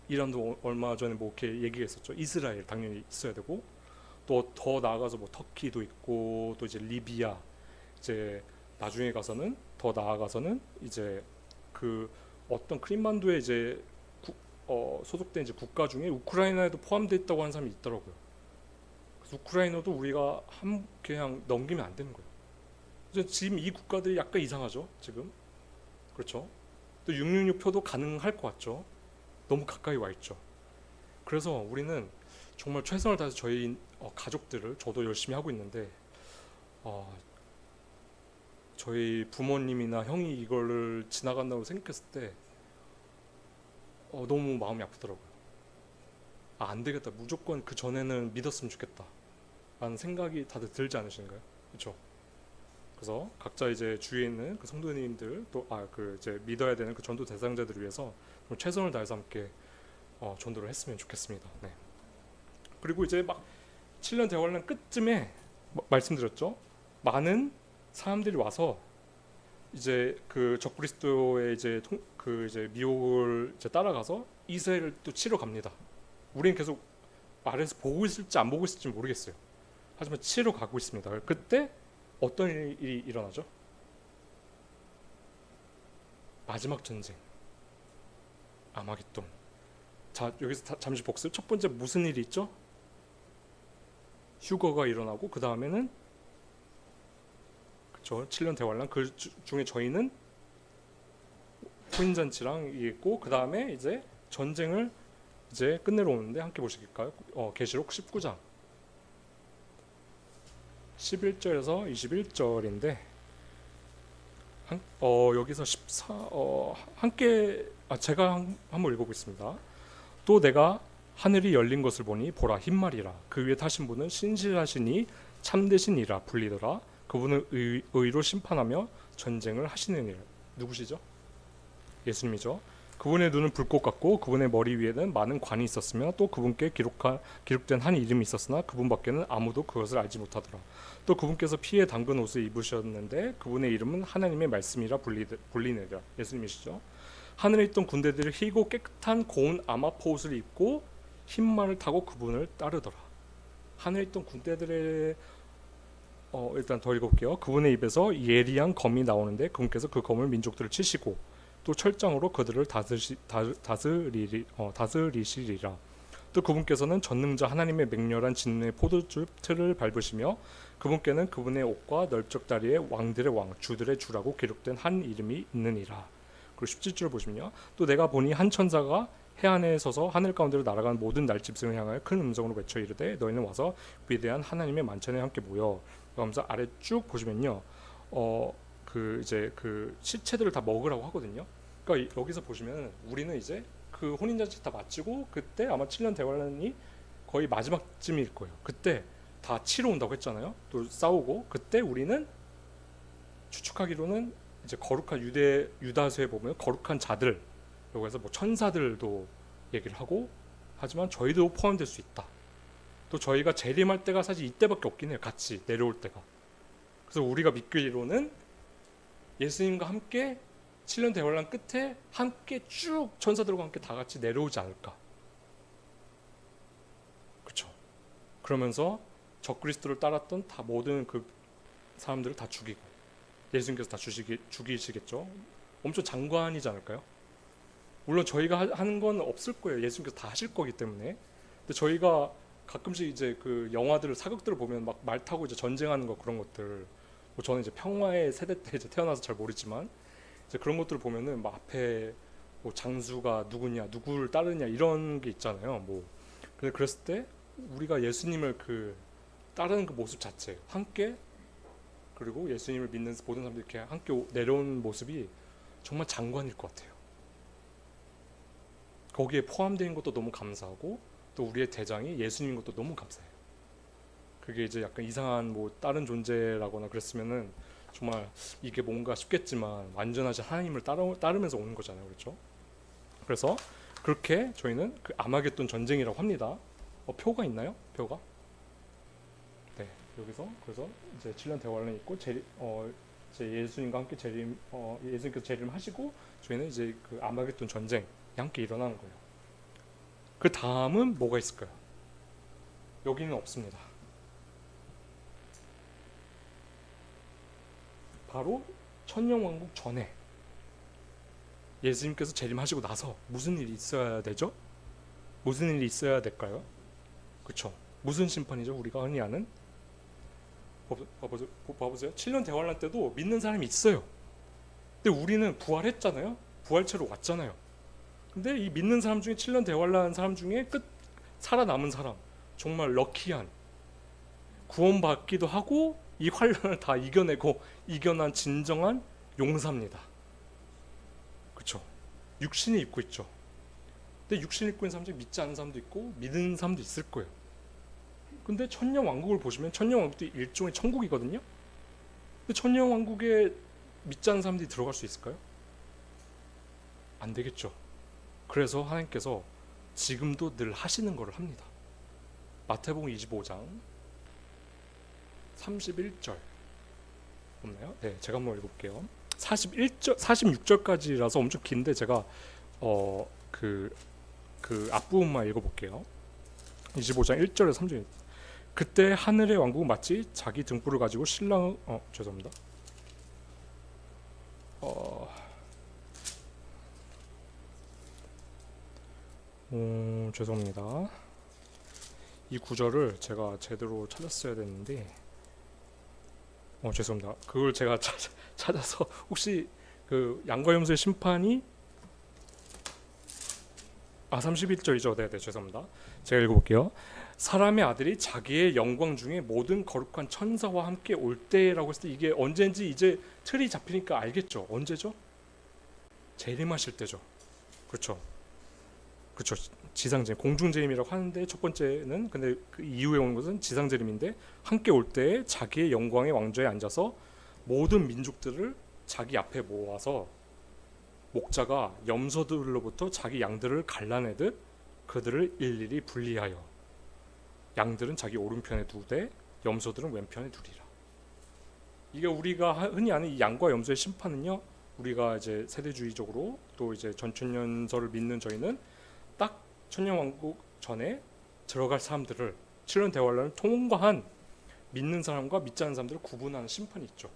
A: 이란도 얼마 전에 뭐 이렇게 얘기했었죠. 이스라엘 당연히 있어야 되고, 또 더 나아가서 뭐 터키도 있고, 또 이제 리비아, 이제 나중에 가서는 더 나아가서는 이제 그 어떤 크림반도에 이제 소속된 이제 국가 중에 우크라이나에도 포함되어 있다고 하는 사람이 있더라고요. 그래서 우크라이나도 우리가 그냥 넘기면 안 되는 거예요. 그래서 지금 이 국가들이 약간 이상하죠, 지금. 그렇죠? 또 666 표도 가능할 것 같죠. 너무 가까이 와 있죠. 그래서 우리는 정말 최선을 다해서 저희 가족들을, 저도 열심히 하고 있는데 저희 부모님이나 형이 이거를 지나간다고 생각했을 때 너무 마음이 아프더라고요. 안 되겠다. 무조건 그 전에는 믿었으면 좋겠다. 라는 생각이 다들 들지 않으신가요? 그렇죠? 그래서 각자 이제 주위에 있는 그 성도님들 또 그 이제 믿어야 되는 그 전도 대상자들을 위해서 최선을 다해서 함께 전도를 했으면 좋겠습니다. 네. 그리고 이제 막 7년 대환란 끝쯤에 말씀드렸죠. 많은 사람들이 와서 이제 그 적그리스도의 이제 그 이제 미혹을 이제 따라가서 이스라엘을 또 치러 갑니다. 우리는 계속 아래에서 보고 있을지 안 보고 있을지 모르겠어요. 하지만 치러 가고 있습니다. 그때 어떤 일이 일어나죠? 마지막 전쟁, 아마겟돈. 자, 여기서 잠시 복습. 첫 번째 무슨 일이 있죠? 휴거가 일어나고 그 다음에는 그쵸 7년 대환란. 그 중에 저희는 혼인잔치랑 있고 그 다음에 이제 전쟁을 이제 끝내러 오는데 함께 보실까요? 계시록 19장 11절에서 21절인데 여기서 14 함께 제가 한번 읽어보겠습니다. 또 내가 하늘이 열린 것을 보니 보라 흰말이라 그 위에 타신 분은 신실하시니 참되신 이라 불리더라. 그분은 의로 심판하며 전쟁을 하시느니라. 누구시죠? 예수님이죠. 그분의 눈은 불꽃 같고 그분의 머리 위에는 많은 관이 있었으며 또 그분께 기록된 한 이름이 있었으나 그분밖에는 아무도 그것을 알지 못하더라. 또 그분께서 피에 담근 옷을 입으셨는데 그분의 이름은 하나님의 말씀이라 불리느니라. 예수님이시죠. 하늘에 있던 군대들이 희고 깨끗한 고운 아마포 옷을 입고 흰 말을 타고 그분을 따르더라. 하늘에 있던 군대들의 일단 더 읽어볼게요. 그분의 입에서 예리한 검이 나오는데 그분께서 그 검을 민족들을 치시고 또 철장으로 그들을 다스리시리라. 또 그분께서는 전능자 하나님의 맹렬한 진노의 포도주 틀을 밟으시며 그분께는 그분의 옷과 넓적 다리에 왕들의 왕 주들의 주라고 기록된 한 이름이 있느니라. 그리고 17절 보시면요. 또 내가 보니 한 천사가 해안에 서서 하늘 가운데로 날아가는 모든 날짐승을 향하여 큰 음성으로 외쳐 이르되 너희는 와서 위대한 하나님의 만찬에 함께 모여. 그러면서 아래 쭉 보시면요. 그 이제 그 시체들을 다 먹으라고 하거든요. 그러니까 여기서 보시면 우리는 이제 그 혼인잔치 다 마치고 그때 아마 7년 대환란이 거의 마지막쯤일 거예요. 그때 다 치러 온다고 했잖아요. 또 싸우고 그때 우리는 추측하기로는 이제 거룩한 유다서에 보면 거룩한 자들 라고 해서 뭐 천사들도 얘기를 하고 하지만 저희도 포함될 수 있다. 또 저희가 재림할 때가 사실 이때밖에 없긴 해요. 같이 내려올 때가. 그래서 우리가 믿기로는 예수님과 함께 7년 대환란 끝에 함께 쭉 천사들과 함께 다 같이 내려오지 않을까. 그렇죠. 그러면서 적그리스도를 따랐던 다 모든 그 사람들을 다 죽이고 예수님께서 다 죽이시겠죠. 엄청 장관이지 않을까요? 물론 저희가 하는 건 없을 거예요. 예수님께서 다 하실 거기 때문에. 근데 저희가 가끔씩 이제 그 영화들을 사극들을 보면 막 말 타고 이제 전쟁하는 거 그런 것들. 뭐 저는 이제 평화의 세대 때 이제 태어나서 잘 모르지만 이제 그런 것들을 보면은 막 앞에 뭐 장수가 누구냐, 누구를 따르냐 이런 게 있잖아요. 뭐 근데 그랬을 때 우리가 예수님을 그 따르는 그 모습 자체, 함께 그리고 예수님을 믿는 모든 사람들이 이렇게 함께 내려온 모습이 정말 장관일 것 같아요. 거기에 포함된 것도 너무 감사하고 또 우리의 대장이 예수님인 것도 너무 감사해요. 그게 이제 약간 이상한 뭐 다른 존재라거나 그랬으면은 정말 이게 뭔가 싶겠지만 완전하신 하나님을 따르면서 오는 거잖아요. 그렇죠? 그래서 그렇게 저희는 그 아마겟돈 전쟁이라고 합니다. 표가 있나요? 표가? 네, 여기서 그래서 이제 7년 대환란이 있고 이제 예수님과 함께 예수님께서 재림하시고 저희는 이제 그 아마겟돈 전쟁이 함께 일어나는 거예요. 그 다음은 뭐가 있을까요? 여기는 없습니다. 바로 천년왕국 전에 예수님께서 재림하시고 나서 무슨 일이 있어야 되죠? 무슨 일이 있어야 될까요? 그렇죠. 무슨 심판이죠? 우리가 흔히 아는 봐보세요. 7년 대환란 때도 믿는 사람이 있어요. 근데 우리는 부활했잖아요. 부활체로 왔잖아요. 근데 이 믿는 사람 중에 7년 대환란 사람 중에 살아남은 사람 정말 럭키한 구원받기도 하고 이 환란을 다 이겨난 진정한 용사입니다. 그렇죠? 육신이 입고 있죠. 근데 육신을 입고 있는 사람 중에 믿지 않는 사람도 있고 믿는 사람도 있을 거예요. 근데 천년왕국을 보시면 천년왕국도 일종의 천국이거든요. 근데 천년왕국에 믿지 않는 사람들이 들어갈 수 있을까요? 안 되겠죠. 그래서 하나님께서 지금도 늘 하시는 것을 합니다. 마태복음 25장 31절 없나요? 네, 제가 한번 읽어볼게요. 46절까지라서 엄청 긴데 제가 그 앞부분만 읽어볼게요. 25장 1절에서 3절. 그때 하늘의 왕국은 마치 자기 등불을 가지고 신랑 죄송합니다. 죄송합니다. 이 구절을 제가 제대로 찾았어야 됐는데 죄송합니다. 그걸 제가 찾아서 혹시 그 양과 염소의 심판이 31절이죠. 네, 죄송합니다. 제가 읽어볼게요. 사람의 아들이 자기의 영광 중에 모든 거룩한 천사와 함께 올 때라고 했을 때 이게 언제인지 이제 틀이 잡히니까 알겠죠. 언제죠? 재림하실 때죠. 그렇죠. 지상재림, 공중재림이라고 하는데 첫 번째는 근데 그 이후에 오는 것은 지상재림인데 함께 올 때에 자기의 영광의 왕좌에 앉아서 모든 민족들을 자기 앞에 모아서 목자가 염소들로부터 자기 양들을 갈라내듯 그들을 일일이 분리하여 양들은 자기 오른편에 두되 염소들은 왼편에 두리라. 이게 우리가 흔히 아는 이 양과 염소의 심판은요, 우리가 이제 세대주의적으로 또 이제 전천년설을 믿는 저희는 딱 천년왕국 전에 들어갈 사람들을 7년 대환란을 통과한 믿는 사람과 믿지 않는 사람들을 구분하는 심판이 있죠.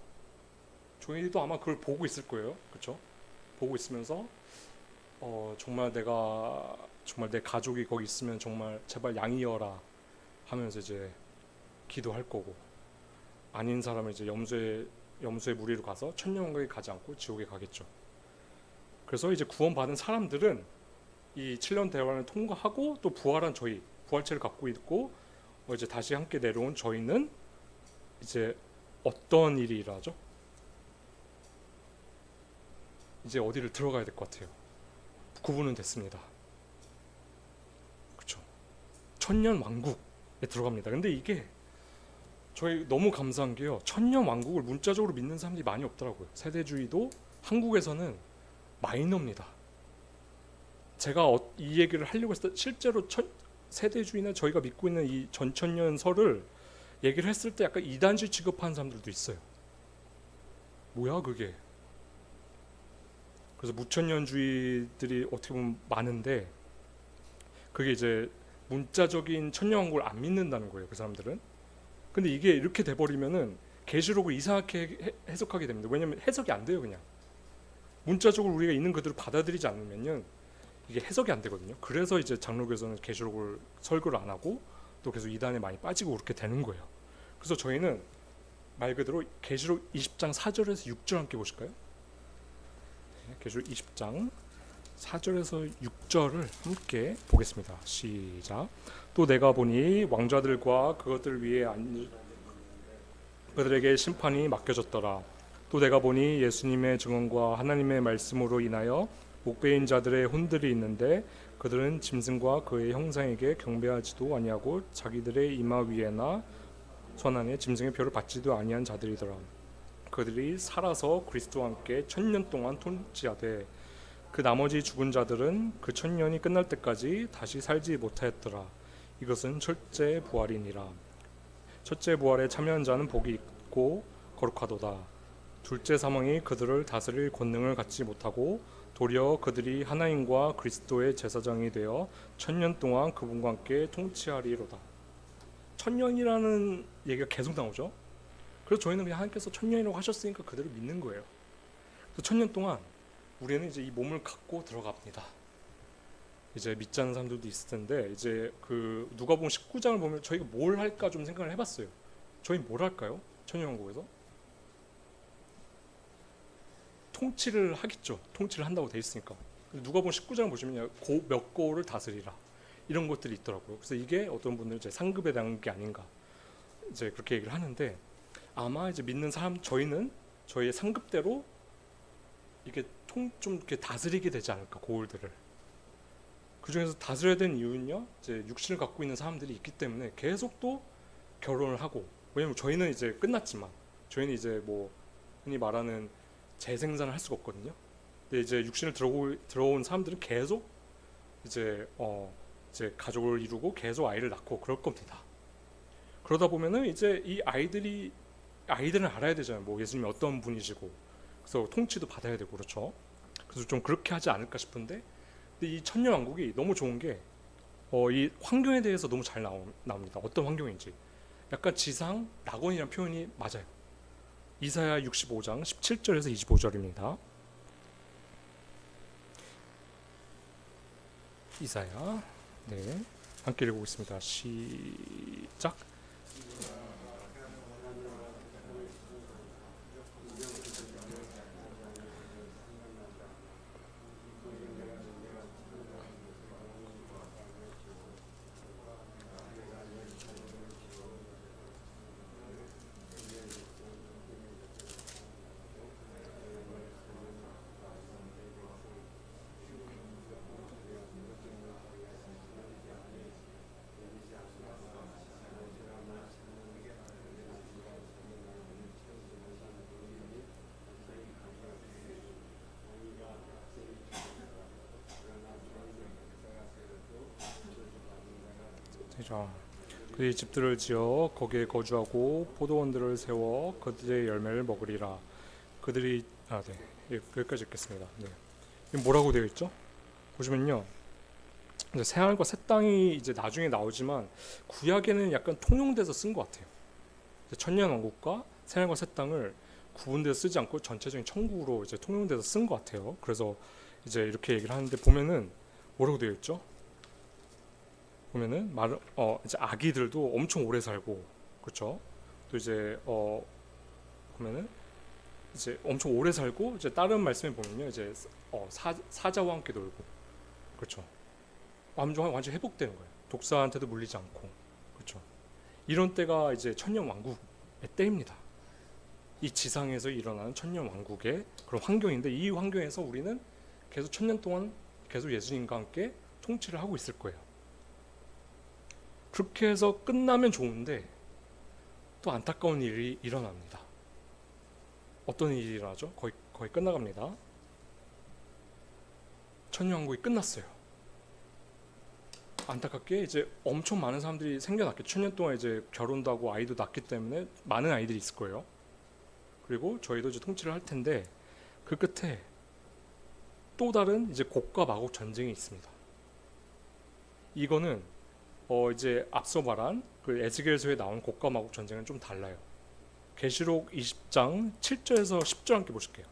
A: 저희도 아마 그걸 보고 있을 거예요. 그렇죠? 보고 있으면서 정말 내 가족이 거기 있으면 정말 제발 양이여라 하면서 이제 기도할 거고, 아닌 사람은 이제 염소의 무리로 가서 천년왕국에 가지 않고 지옥에 가겠죠. 그래서 이제 구원받은 사람들은 이 7년 대환을 통과하고 또 부활한 저희, 부활체를 갖고 있고 이제 다시 함께 내려온 저희는 이제 어떤 일이 일어나죠? 이제 어디를 들어가야 될 것 같아요. 구분은 됐습니다. 그렇죠? 천년 왕국에 들어갑니다. 근데 이게 저희 너무 감사한 게요, 천년 왕국을 문자적으로 믿는 사람들이 많이 없더라고요. 세대주의도 한국에서는 마이너입니다. 제가 이 얘기를 하려고 했을 때 실제로 세대주의나 저희가 믿고 있는 이 전천년설을 얘기를 했을 때 약간 이단식 취급하는 사람들도 있어요. 뭐야 그게? 그래서 무천년주의들이 어떻게 보면 많은데 그게 이제 문자적인 천년왕국을 안 믿는다는 거예요, 그 사람들은. 근데 이게 이렇게 돼버리면은 계시록을 이상하게 해석하게 됩니다. 왜냐면 해석이 안 돼요. 그냥 문자적으로 우리가 있는 그대로 받아들이지 않으면은 이게 해석이 안 되거든요. 그래서 이제 장로교에서는 계시록을 설교를 안 하고 또 계속 이단에 많이 빠지고 그렇게 되는 거예요. 그래서 저희는 말 그대로 계시록 20장 4절에서 6절 함께 보실까요? 계시록 20장 4절에서 6절을 함께 보겠습니다. 시작. 또 내가 보니 왕좌들과 그것들 위에 그들에게 심판이 맡겨졌더라. 또 내가 보니 예수님의 증언과 하나님의 말씀으로 인하여 목배인 자들의 혼들이 있는데 그들은 짐승과 그의 형상에게 경배하지도 아니하고 자기들의 이마 위에나 손 안에 짐승의 표를 받지도 아니한 자들이더라. 그들이 살아서 그리스도와 함께 1000년 동안 통치하되 그 나머지 죽은 자들은 그 1000년이 끝날 때까지 다시 살지 못하였더라. 이것은 첫째 부활이니라. 첫째 부활에 참여한 자는 복이 있고 거룩하도다. 둘째 사망이 그들을 다스릴 권능을 갖지 못하고 도리어 그들이 하나님과 그리스도의 제사장이 되어 1000년 동안 그분과 함께 통치하리로다. 1000년이라는 얘기가 계속 나오죠. 그래서 저희는 그냥 하나님께서 1000년이라고 하셨으니까 그대로 믿는 거예요. 그래서 1000년 동안 우리는 이제 이 몸을 갖고 들어갑니다. 이제 믿지 않는 사람들도 있을 텐데 이제 그 누가복음 19장을 보면 저희가 뭘 할까 좀 생각을 해봤어요. 저희 뭘 할까요? 천년왕국에서 통치를 하겠죠. 통치를 한다고 돼 있으니까. 누가복음 19장을 보시면 몇 고를 다스리라 이런 것들이 있더라고요. 그래서 이게 어떤 분들은 이제 상급에 대한 게 아닌가 이제 그렇게 얘기를 하는데, 아마 이제 믿는 사람 저희는 저희의 상급대로 이게 좀 이렇게 다스리게 되지 않을까, 고을들을. 그 중에서 다스려야 되는 이유는요, 이제 육신을 갖고 있는 사람들이 있기 때문에 계속 또 결혼을 하고, 왜냐면 저희는 이제 끝났지만 저희는 이제 뭐 흔히 말하는 재생산을 할 수가 없거든요. 근데 이제 육신을 들어온 사람들은 계속 이제 가족을 이루고 계속 아이를 낳고 그럴 겁니다. 그러다 보면은 이제 이 아이들은 알아야 되잖아요. 뭐 예수님이 어떤 분이시고, 그래서 통치도 받아야 되고 그렇죠. 그래서 좀 그렇게 하지 않을까 싶은데, 근데 이 천년왕국이 너무 좋은 게 이 환경에 대해서 너무 잘 나옵니다. 어떤 환경인지. 약간 지상 낙원이라는 표현이 맞아요. 이사야 65장 17절에서 25절입니다. 이사야, 네, 함께 읽어보겠습니다. 시작. 자, 그의 집들을 지어 거기에 거주하고 포도원들을 세워 그들의 열매를 먹으리라. 그들이 네, 여기까지 읽겠습니다. 네. 이게 뭐라고 되어 있죠? 보시면요, 이제 새하늘과 새 땅이 이제 나중에 나오지만 구약에는 약간 통용돼서 쓴 것 같아요. 천년 왕국과 새하늘과 새 땅을 구분돼서 쓰지 않고 전체적인 천국으로 이제 통용돼서 쓴 것 같아요. 그래서 이제 이렇게 얘기를 하는데 보면은 뭐라고 되어 있죠? 보면은 이제 아기들도 엄청 오래 살고, 그렇죠? 또 이제 보면은 이제 엄청 오래 살고, 이제 다른 말씀에 보면요, 이제 사자와 함께 놀고, 그렇죠? 완전 회복되는 거예요. 독사한테도 물리지 않고, 그렇죠? 이런 때가 이제 천년 왕국의 때입니다. 이 지상에서 일어나는 천년 왕국의 그런 환경인데, 이 환경에서 우리는 계속 천년 동안 계속 예수님과 함께 통치를 하고 있을 거예요. 그렇게 해서 끝나면 좋은데 또 안타까운 일이 일어납니다. 어떤 일이 일어나죠? 거의 끝나갑니다. 천년왕국이 끝났어요. 안타깝게 이제 엄청 많은 사람들이 생겨났겠죠. 천년 동안 이제 결혼도 하고 아이도 낳기 때문에 많은 아이들이 있을 거예요. 그리고 저희도 이제 통치를 할 텐데, 그 끝에 또 다른 이제 곡과 마곡 전쟁이 있습니다. 이거는 이제 앞서 말한 그 에스겔서에 나온 곡과 마곡 전쟁은 좀 달라요. 계시록 20장 7절에서 10절 함께 보실게요.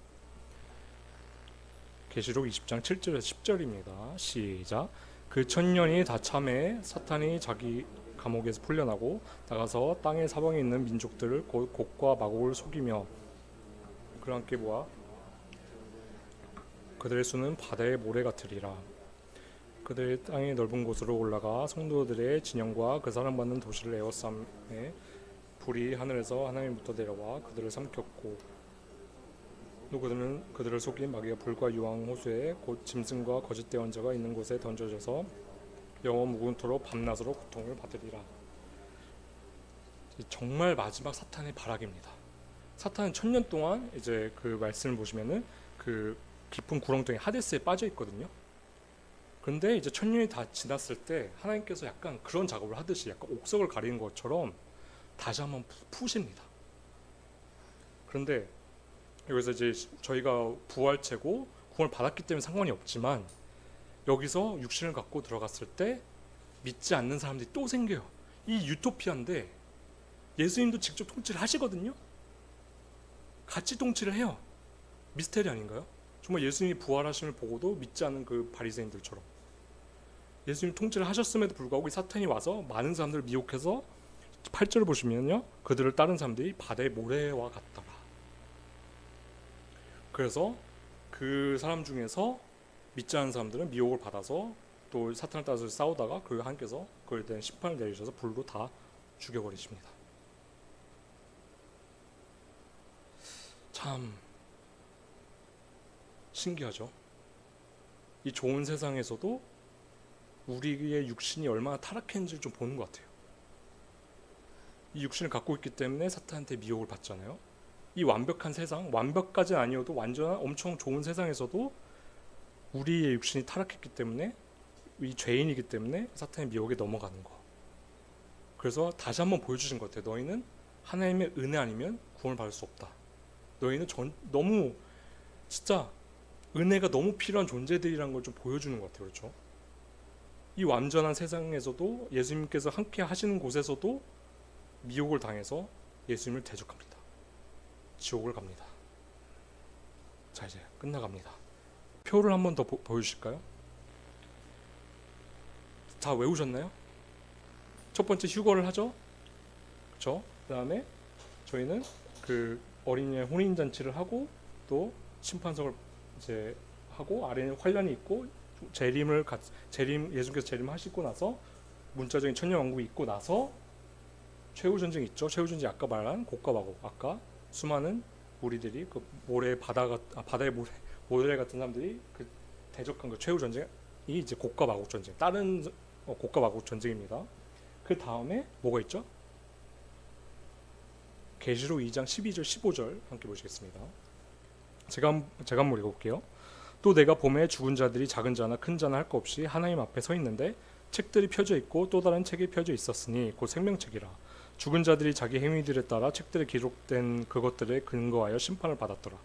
A: 계시록 20장 7절에서 10절입니다. 시작. 그 천년이 다 참해 사탄이 자기 감옥에서 풀려나고 나가서 땅의 사방에 있는 민족들을 곧 곡과 마곡을 속이며 그를 함께 모아 그들의 수는 바다의 모래 같으리라. 그들의 땅의 넓은 곳으로 올라가 성도들의 진영과 그 사랑받는 도시를 에워싸매 불이 하늘에서 하나님부터 내려와 그들을 삼켰고 또 그들을 속인 마귀가 불과 유황 호수에 곧 짐승과 거짓 대언자가 있는 곳에 던져져서 영원 무궁토록 밤낮으로 고통을 받으리라. 정말 마지막 사탄의 발악입니다. 사탄은 천년 동안 이제 그 말씀을 보시면은 그 깊은 구렁텅이 하데스에 빠져 있거든요. 그런데 이제 천년이 다 지났을 때 하나님께서 약간 그런 작업을 하듯이 약간 옥석을 가리는 것처럼 다시 한번 푸십니다. 그런데 여기서 이제 저희가 부활체고 구원을 받았기 때문에 상관이 없지만 여기서 육신을 갖고 들어갔을 때 믿지 않는 사람들이 또 생겨요. 이 유토피아인데 예수님도 직접 통치를 하시거든요. 같이 통치를 해요. 미스테리 아닌가요? 정말 예수님이 부활하심을 보고도 믿지 않는 그 바리새인들처럼 예수님 통치를 하셨음에도 불구하고 이 사탄이 와서 많은 사람들을 미혹해서 8절을 보시면요, 그들을 따른 사람들이 바다의 모래와 같더라. 그래서 그 사람 중에서 믿지 않는 사람들은 미혹을 받아서 또 사탄을 따라서 싸우다가 그 하나님께서 그에 대한 심판을 내리셔서 불로 다 죽여버리십니다. 참 신기하죠. 이 좋은 세상에서도 우리의 육신이 얼마나 타락했는지를 좀 보는 것 같아요. 이 육신을 갖고 있기 때문에 사탄한테 미혹을 받잖아요. 이 완벽한 세상, 완벽까지는 아니어도 완전한 엄청 좋은 세상에서도 우리의 육신이 타락했기 때문에, 이 죄인이기 때문에 사탄의 미혹에 넘어가는 거. 그래서 다시 한번 보여주신 것 같아요. 너희는 하나님의 은혜 아니면 구원을 받을 수 없다. 너희는 너무 진짜 은혜가 너무 필요한 존재들이라는 걸 좀 보여주는 것 같아요. 그렇죠? 이 완전한 세상에서도, 예수님께서 함께 하시는 곳에서도 미혹을 당해서 예수님을 대적합니다. 지옥을 갑니다. 자, 이제 끝나갑니다. 표를 한번 더 보여주실까요? 다 외우셨나요? 첫 번째 휴거를 하죠. 그렇죠? 그다음에 저희는 그 어린이의 혼인 잔치를 하고, 또 심판석을 이제 하고, 아래는 환란이 있고, 예수님께서 재림하시고 나서 문자적인 천년왕국이 있고 나서 최후 전쟁이 있죠. 최후 전쟁, 아까 말한 곡과 마곡, 아까 수많은 무리들이 그 바다의 모래 같은 사람들이 그 대적한 그 최후 전쟁이 이제 곡과 마곡 전쟁, 다른 곡과 마곡 전쟁입니다. 그 다음에 뭐가 있죠? 계시록 2장 12절 15절 함께 보시겠습니다. 제가 한번 읽어볼게요. 또 내가 봄에 죽은 자들이 작은 자나 큰 자나 할 것 없이 하나님 앞에 서 있는데 책들이 펴져 있고 또 다른 책이 펴져 있었으니 곧 생명책이라. 죽은 자들이 자기 행위들에 따라 책들에 기록된 그것들에 근거하여 심판을 받았더라.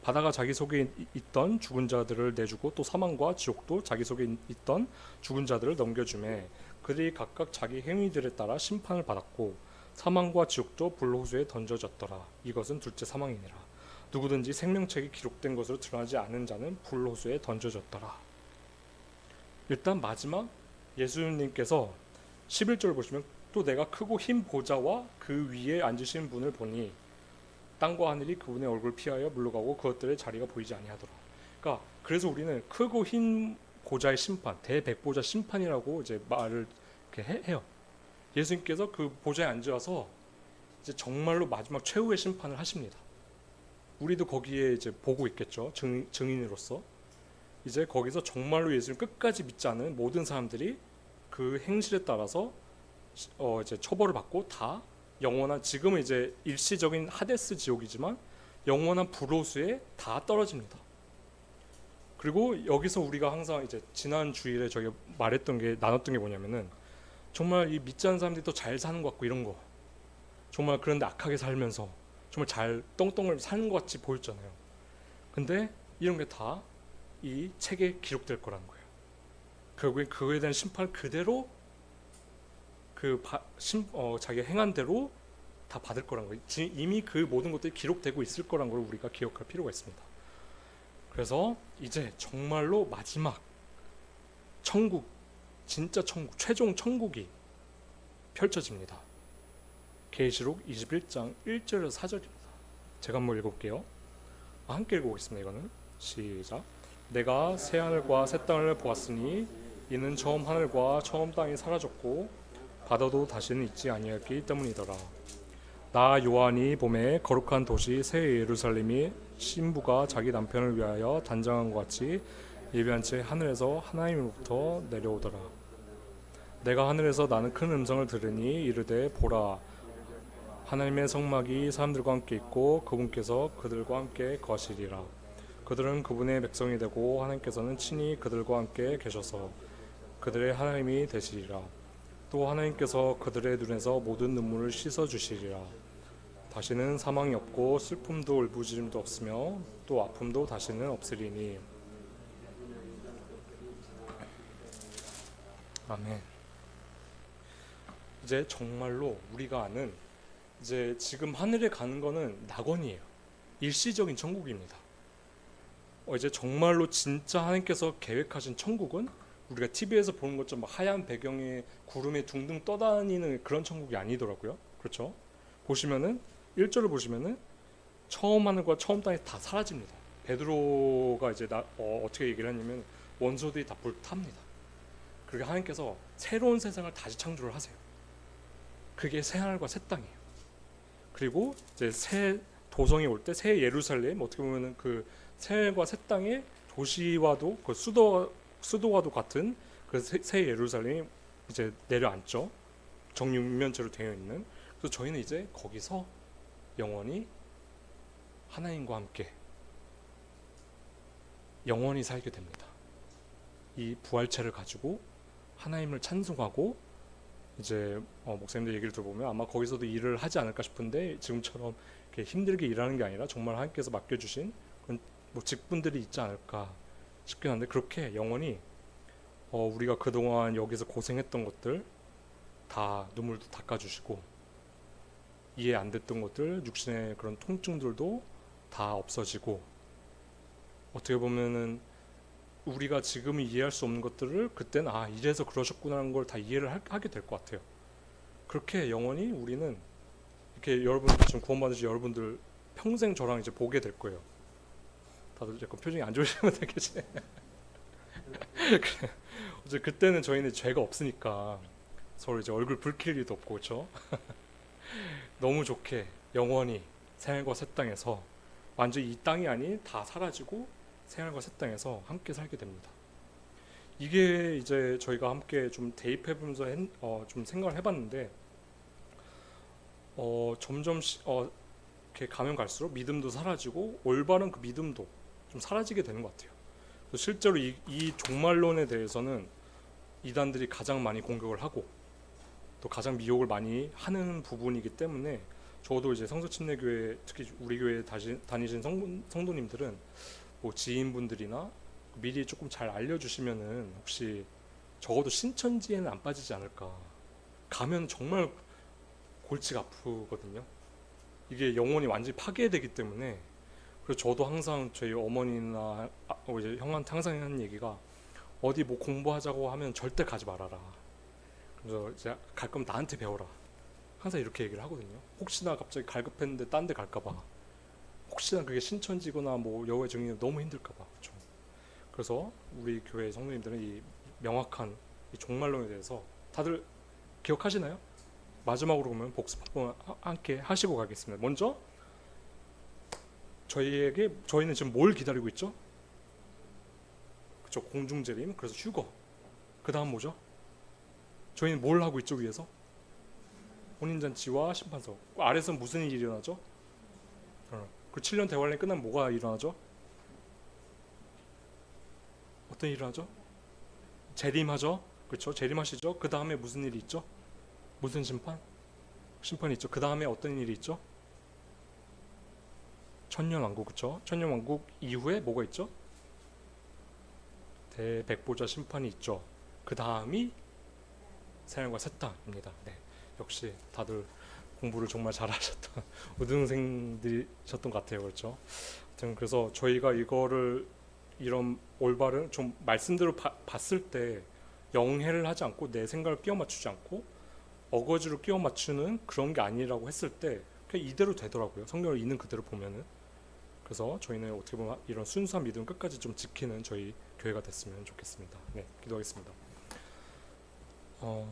A: 바다가 자기 속에 있던 죽은 자들을 내주고 또 사망과 지옥도 자기 속에 있던 죽은 자들을 넘겨주매 그들이 각각 자기 행위들에 따라 심판을 받았고 사망과 지옥도 불호수에 던져졌더라. 이것은 둘째 사망이니라. 누구든지 생명책이 기록된 것으로 드러나지 않은 자는 불호수에 던져졌더라. 일단 마지막 예수님께서 11절을 보시면 또 내가 크고 흰 보좌와 그 위에 앉으신 분을 보니 땅과 하늘이 그분의 얼굴을 피하여 물러가고 그것들의 자리가 보이지 아니하더라. 그러니까 그래서 우리는 크고 흰 보좌의 심판, 대백보좌 심판이라고 이제 말을 이렇게 해요. 예수님께서 그 보좌에 앉아서 이제 정말로 마지막 최후의 심판을 하십니다. 우리도 거기에 이제 보고 있겠죠. 증인으로서 이제 거기서 정말로 예수를 끝까지 믿지 않은 모든 사람들이 그 행실에 따라서 이제 처벌을 받고 다 영원한, 지금은 이제 일시적인 하데스 지옥이지만 영원한 불호수에 다 떨어집니다. 그리고 여기서 우리가 항상 이제 지난 주일에 저희가 나눴던 게 뭐냐면은 정말 이 믿지 않는 사람들이 더 잘 사는 것 같고 이런 거, 정말 그런데 악하게 살면서 정말 잘 똥똥을 사는 것 같이 보였잖아요. 근데 이런 게 다 이 책에 기록될 거라는 거예요. 결국엔 그거에 대한 심판을 그대로 자기가 행한 대로 다 받을 거라는 거예요. 이미 그 모든 것들이 기록되고 있을 거라는 걸 우리가 기억할 필요가 있습니다. 그래서 이제 정말로 마지막 천국, 진짜 천국, 최종 천국이 펼쳐집니다. 계시록 21장 1절에서 4절입니다. 제가 한번 읽어볼게요. 함께 읽어보겠습니다. 이거는 시작. 내가 새 하늘과 새 땅을 보았으니 이는 처음 하늘과 처음 땅이 사라졌고 바다도 다시는 있지 아니하였기 때문이더라. 나 요한이 봄에 거룩한 도시 새 예루살렘이 신부가 자기 남편을 위하여 단장한 것 같이 예비한 채 하늘에서 하나님으로부터 내려오더라. 내가 하늘에서 나는 큰 음성을 들으니 이르되 보라, 하나님의 성막이 사람들과 함께 있고 그분께서 그들과 함께 거하시리라. 그들은 그분의 백성이 되고 하나님께서는 친히 그들과 함께 계셔서 그들의 하나님이 되시리라. 또 하나님께서 그들의 눈에서 모든 눈물을 씻어주시리라. 다시는 사망이 없고 슬픔도 울부짖음도 없으며 또 아픔도 다시는 없으리니. 아멘. 이제 정말로 우리가 아는 이제 지금 하늘에 가는 거는 낙원이에요. 일시적인 천국입니다. 이제 정말로 진짜 하나님께서 계획하신 천국은 우리가 TV에서 보는 것처럼 하얀 배경에 구름에 둥둥 떠다니는 그런 천국이 아니더라고요. 그렇죠? 보시면은 1절을 보시면은 처음 하늘과 처음 땅이 다 사라집니다. 베드로가 이제 어떻게 얘기를 했냐면 원소들이 다 불탑니다. 그리고 하나님께서 새로운 세상을 다시 창조를 하세요. 그게 새 하늘과 새 땅이에요. 그리고 이제 새 도성이 올 때 새 예루살렘, 어떻게 보면은 그 새 하늘과 새 땅의 도시와도 그 수도와도 같은 그래서 새 예루살렘이 이제 내려앉죠. 정육면체로 되어 있는. 그래서 저희는 이제 거기서 영원히 하나님과 함께 영원히 살게 됩니다. 이 부활체를 가지고 하나님을 찬송하고 이제 목사님들 얘기를 들어보면 아마 거기서도 일을 하지 않을까 싶은데 지금처럼 이렇게 힘들게 일하는 게 아니라 정말 하나님께서 맡겨주신 그런 뭐 직분들이 있지 않을까 싶긴 한데 그렇게 영원히 우리가 그동안 여기서 고생했던 것들 다 눈물도 닦아주시고 이해 안 됐던 것들 육신의 그런 통증들도 다 없어지고 어떻게 보면은 우리가 지금 이해할 수 없는 것들을 그때는 이래서 그러셨구나라는 걸 다 이해를 하게 될 것 같아요. 그렇게 영원히 우리는 이렇게 여러분들 지금 구원받으신 여러분들 평생 저랑 이제 보게 될 거예요. 다들 약간 표정이 안 좋으시면 되겠지. 어제 그때는 저희는 죄가 없으니까 서로 이제 얼굴 붉힐 일도 없고 그렇죠? 너무 좋게 영원히 생활과 새 땅에서 완전히 이 땅이 아닌 다 사라지고 생활과 새 땅에서 함께 살게 됩니다. 이게 이제 저희가 함께 좀 대입해보면서 좀 생각을 해봤는데 점점 이렇게 가면 갈수록 믿음도 사라지고 올바른 그 믿음도 좀 사라지게 되는 것 같아요. 그래서 실제로 이 종말론에 대해서는 이단들이 가장 많이 공격을 하고 또 가장 미혹을 많이 하는 부분이기 때문에 저도 이제 성서침례교회 특히 우리 교회 다니신 성도님들은 뭐 지인분들이나 미리 조금 잘 알려주시면은 혹시 적어도 신천지에는 안 빠지지 않을까. 가면 정말 골치가 아프거든요. 이게 영혼이 완전히 파괴되기 때문에. 그래서 저도 항상 저희 어머니나 이제 형한테 항상 하는 얘기가 어디 뭐 공부하자고 하면 절대 가지 말아라. 그래서 이제 갈 거면 나한테 배워라. 항상 이렇게 얘기를 하거든요. 혹시나 갑자기 갈급했는데 딴 데 갈까봐. 혹시나 그게 신천지거나 뭐 여호와의 증인이 너무 힘들까봐. 그렇죠? 그래서 우리 교회 성도님들은 이 명확한 이 종말론에 대해서 다들 기억하시나요? 마지막으로 보면 복습 한번 함께 하시고 가겠습니다. 먼저 저희는 지금 뭘 기다리고 있죠? 그렇죠? 공중재림, 그래서 휴거. 그 다음 뭐죠? 저희는 뭘 하고 있죠? 위에서 혼인잔치와 심판서. 아래서 무슨 일이 일어나죠? 그 7년 대환란이 끝나면 뭐가 일어나죠? 어떤 일을 하죠? 재림하죠? 그렇죠? 재림하시죠? 그 다음에 무슨 일이 있죠? 무슨 심판? 심판이 있죠. 그 다음에 어떤 일이 있죠? 천년왕국. 그렇죠? 천년왕국 이후에 뭐가 있죠? 대백보자 심판이 있죠. 그 다음이 새하늘과 새 땅입니다. 네, 역시 다들 공부를 정말 잘하셨던 우등생들이셨던 것 같아요. 그렇죠? 하여튼 그래서 저희가 이거를 이런 올바른 좀 말씀대로 봤을 때 영해를 하지 않고 내 생각을 끼워 맞추지 않고 어거지로 끼워 맞추는 그런 게 아니라고 했을 때 그냥 이대로 되더라고요. 성경을 있는 그대로 보면은. 그래서 저희는 어떻게 보면 이런 순수한 믿음 끝까지 좀 지키는 저희 교회가 됐으면 좋겠습니다. 네, 기도하겠습니다.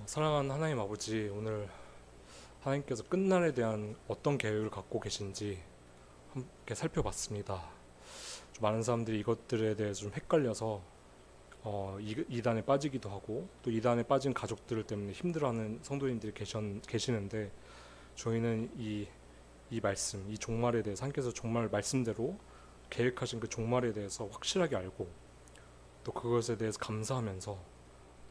A: 사랑하는 하나님 아버지, 오늘 하나님께서 끝날에 대한 어떤 계획을 갖고 계신지 함께 살펴봤습니다. 좀 많은 사람들이 이것들에 대해서 좀 헷갈려서 이단에 빠지기도 하고 또 이단에 빠진 가족들 때문에 힘들어하는 성도님들이 계시는데 저희는 이 말씀, 이 종말에 대해서 하나님께서 정말 말씀대로 계획하신 그 종말에 대해서 확실하게 알고 또 그것에 대해서 감사하면서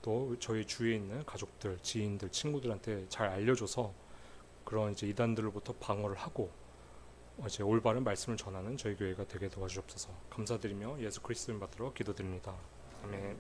A: 또 저희 주위에 있는 가족들, 지인들, 친구들한테 잘 알려줘서 그런 이제 이단들로부터 방어를 하고 이제 올바른 말씀을 전하는 저희 교회가 되게 도와주옵소서. 감사드리며 예수 그리스도를 받들어 기도드립니다. 아멘.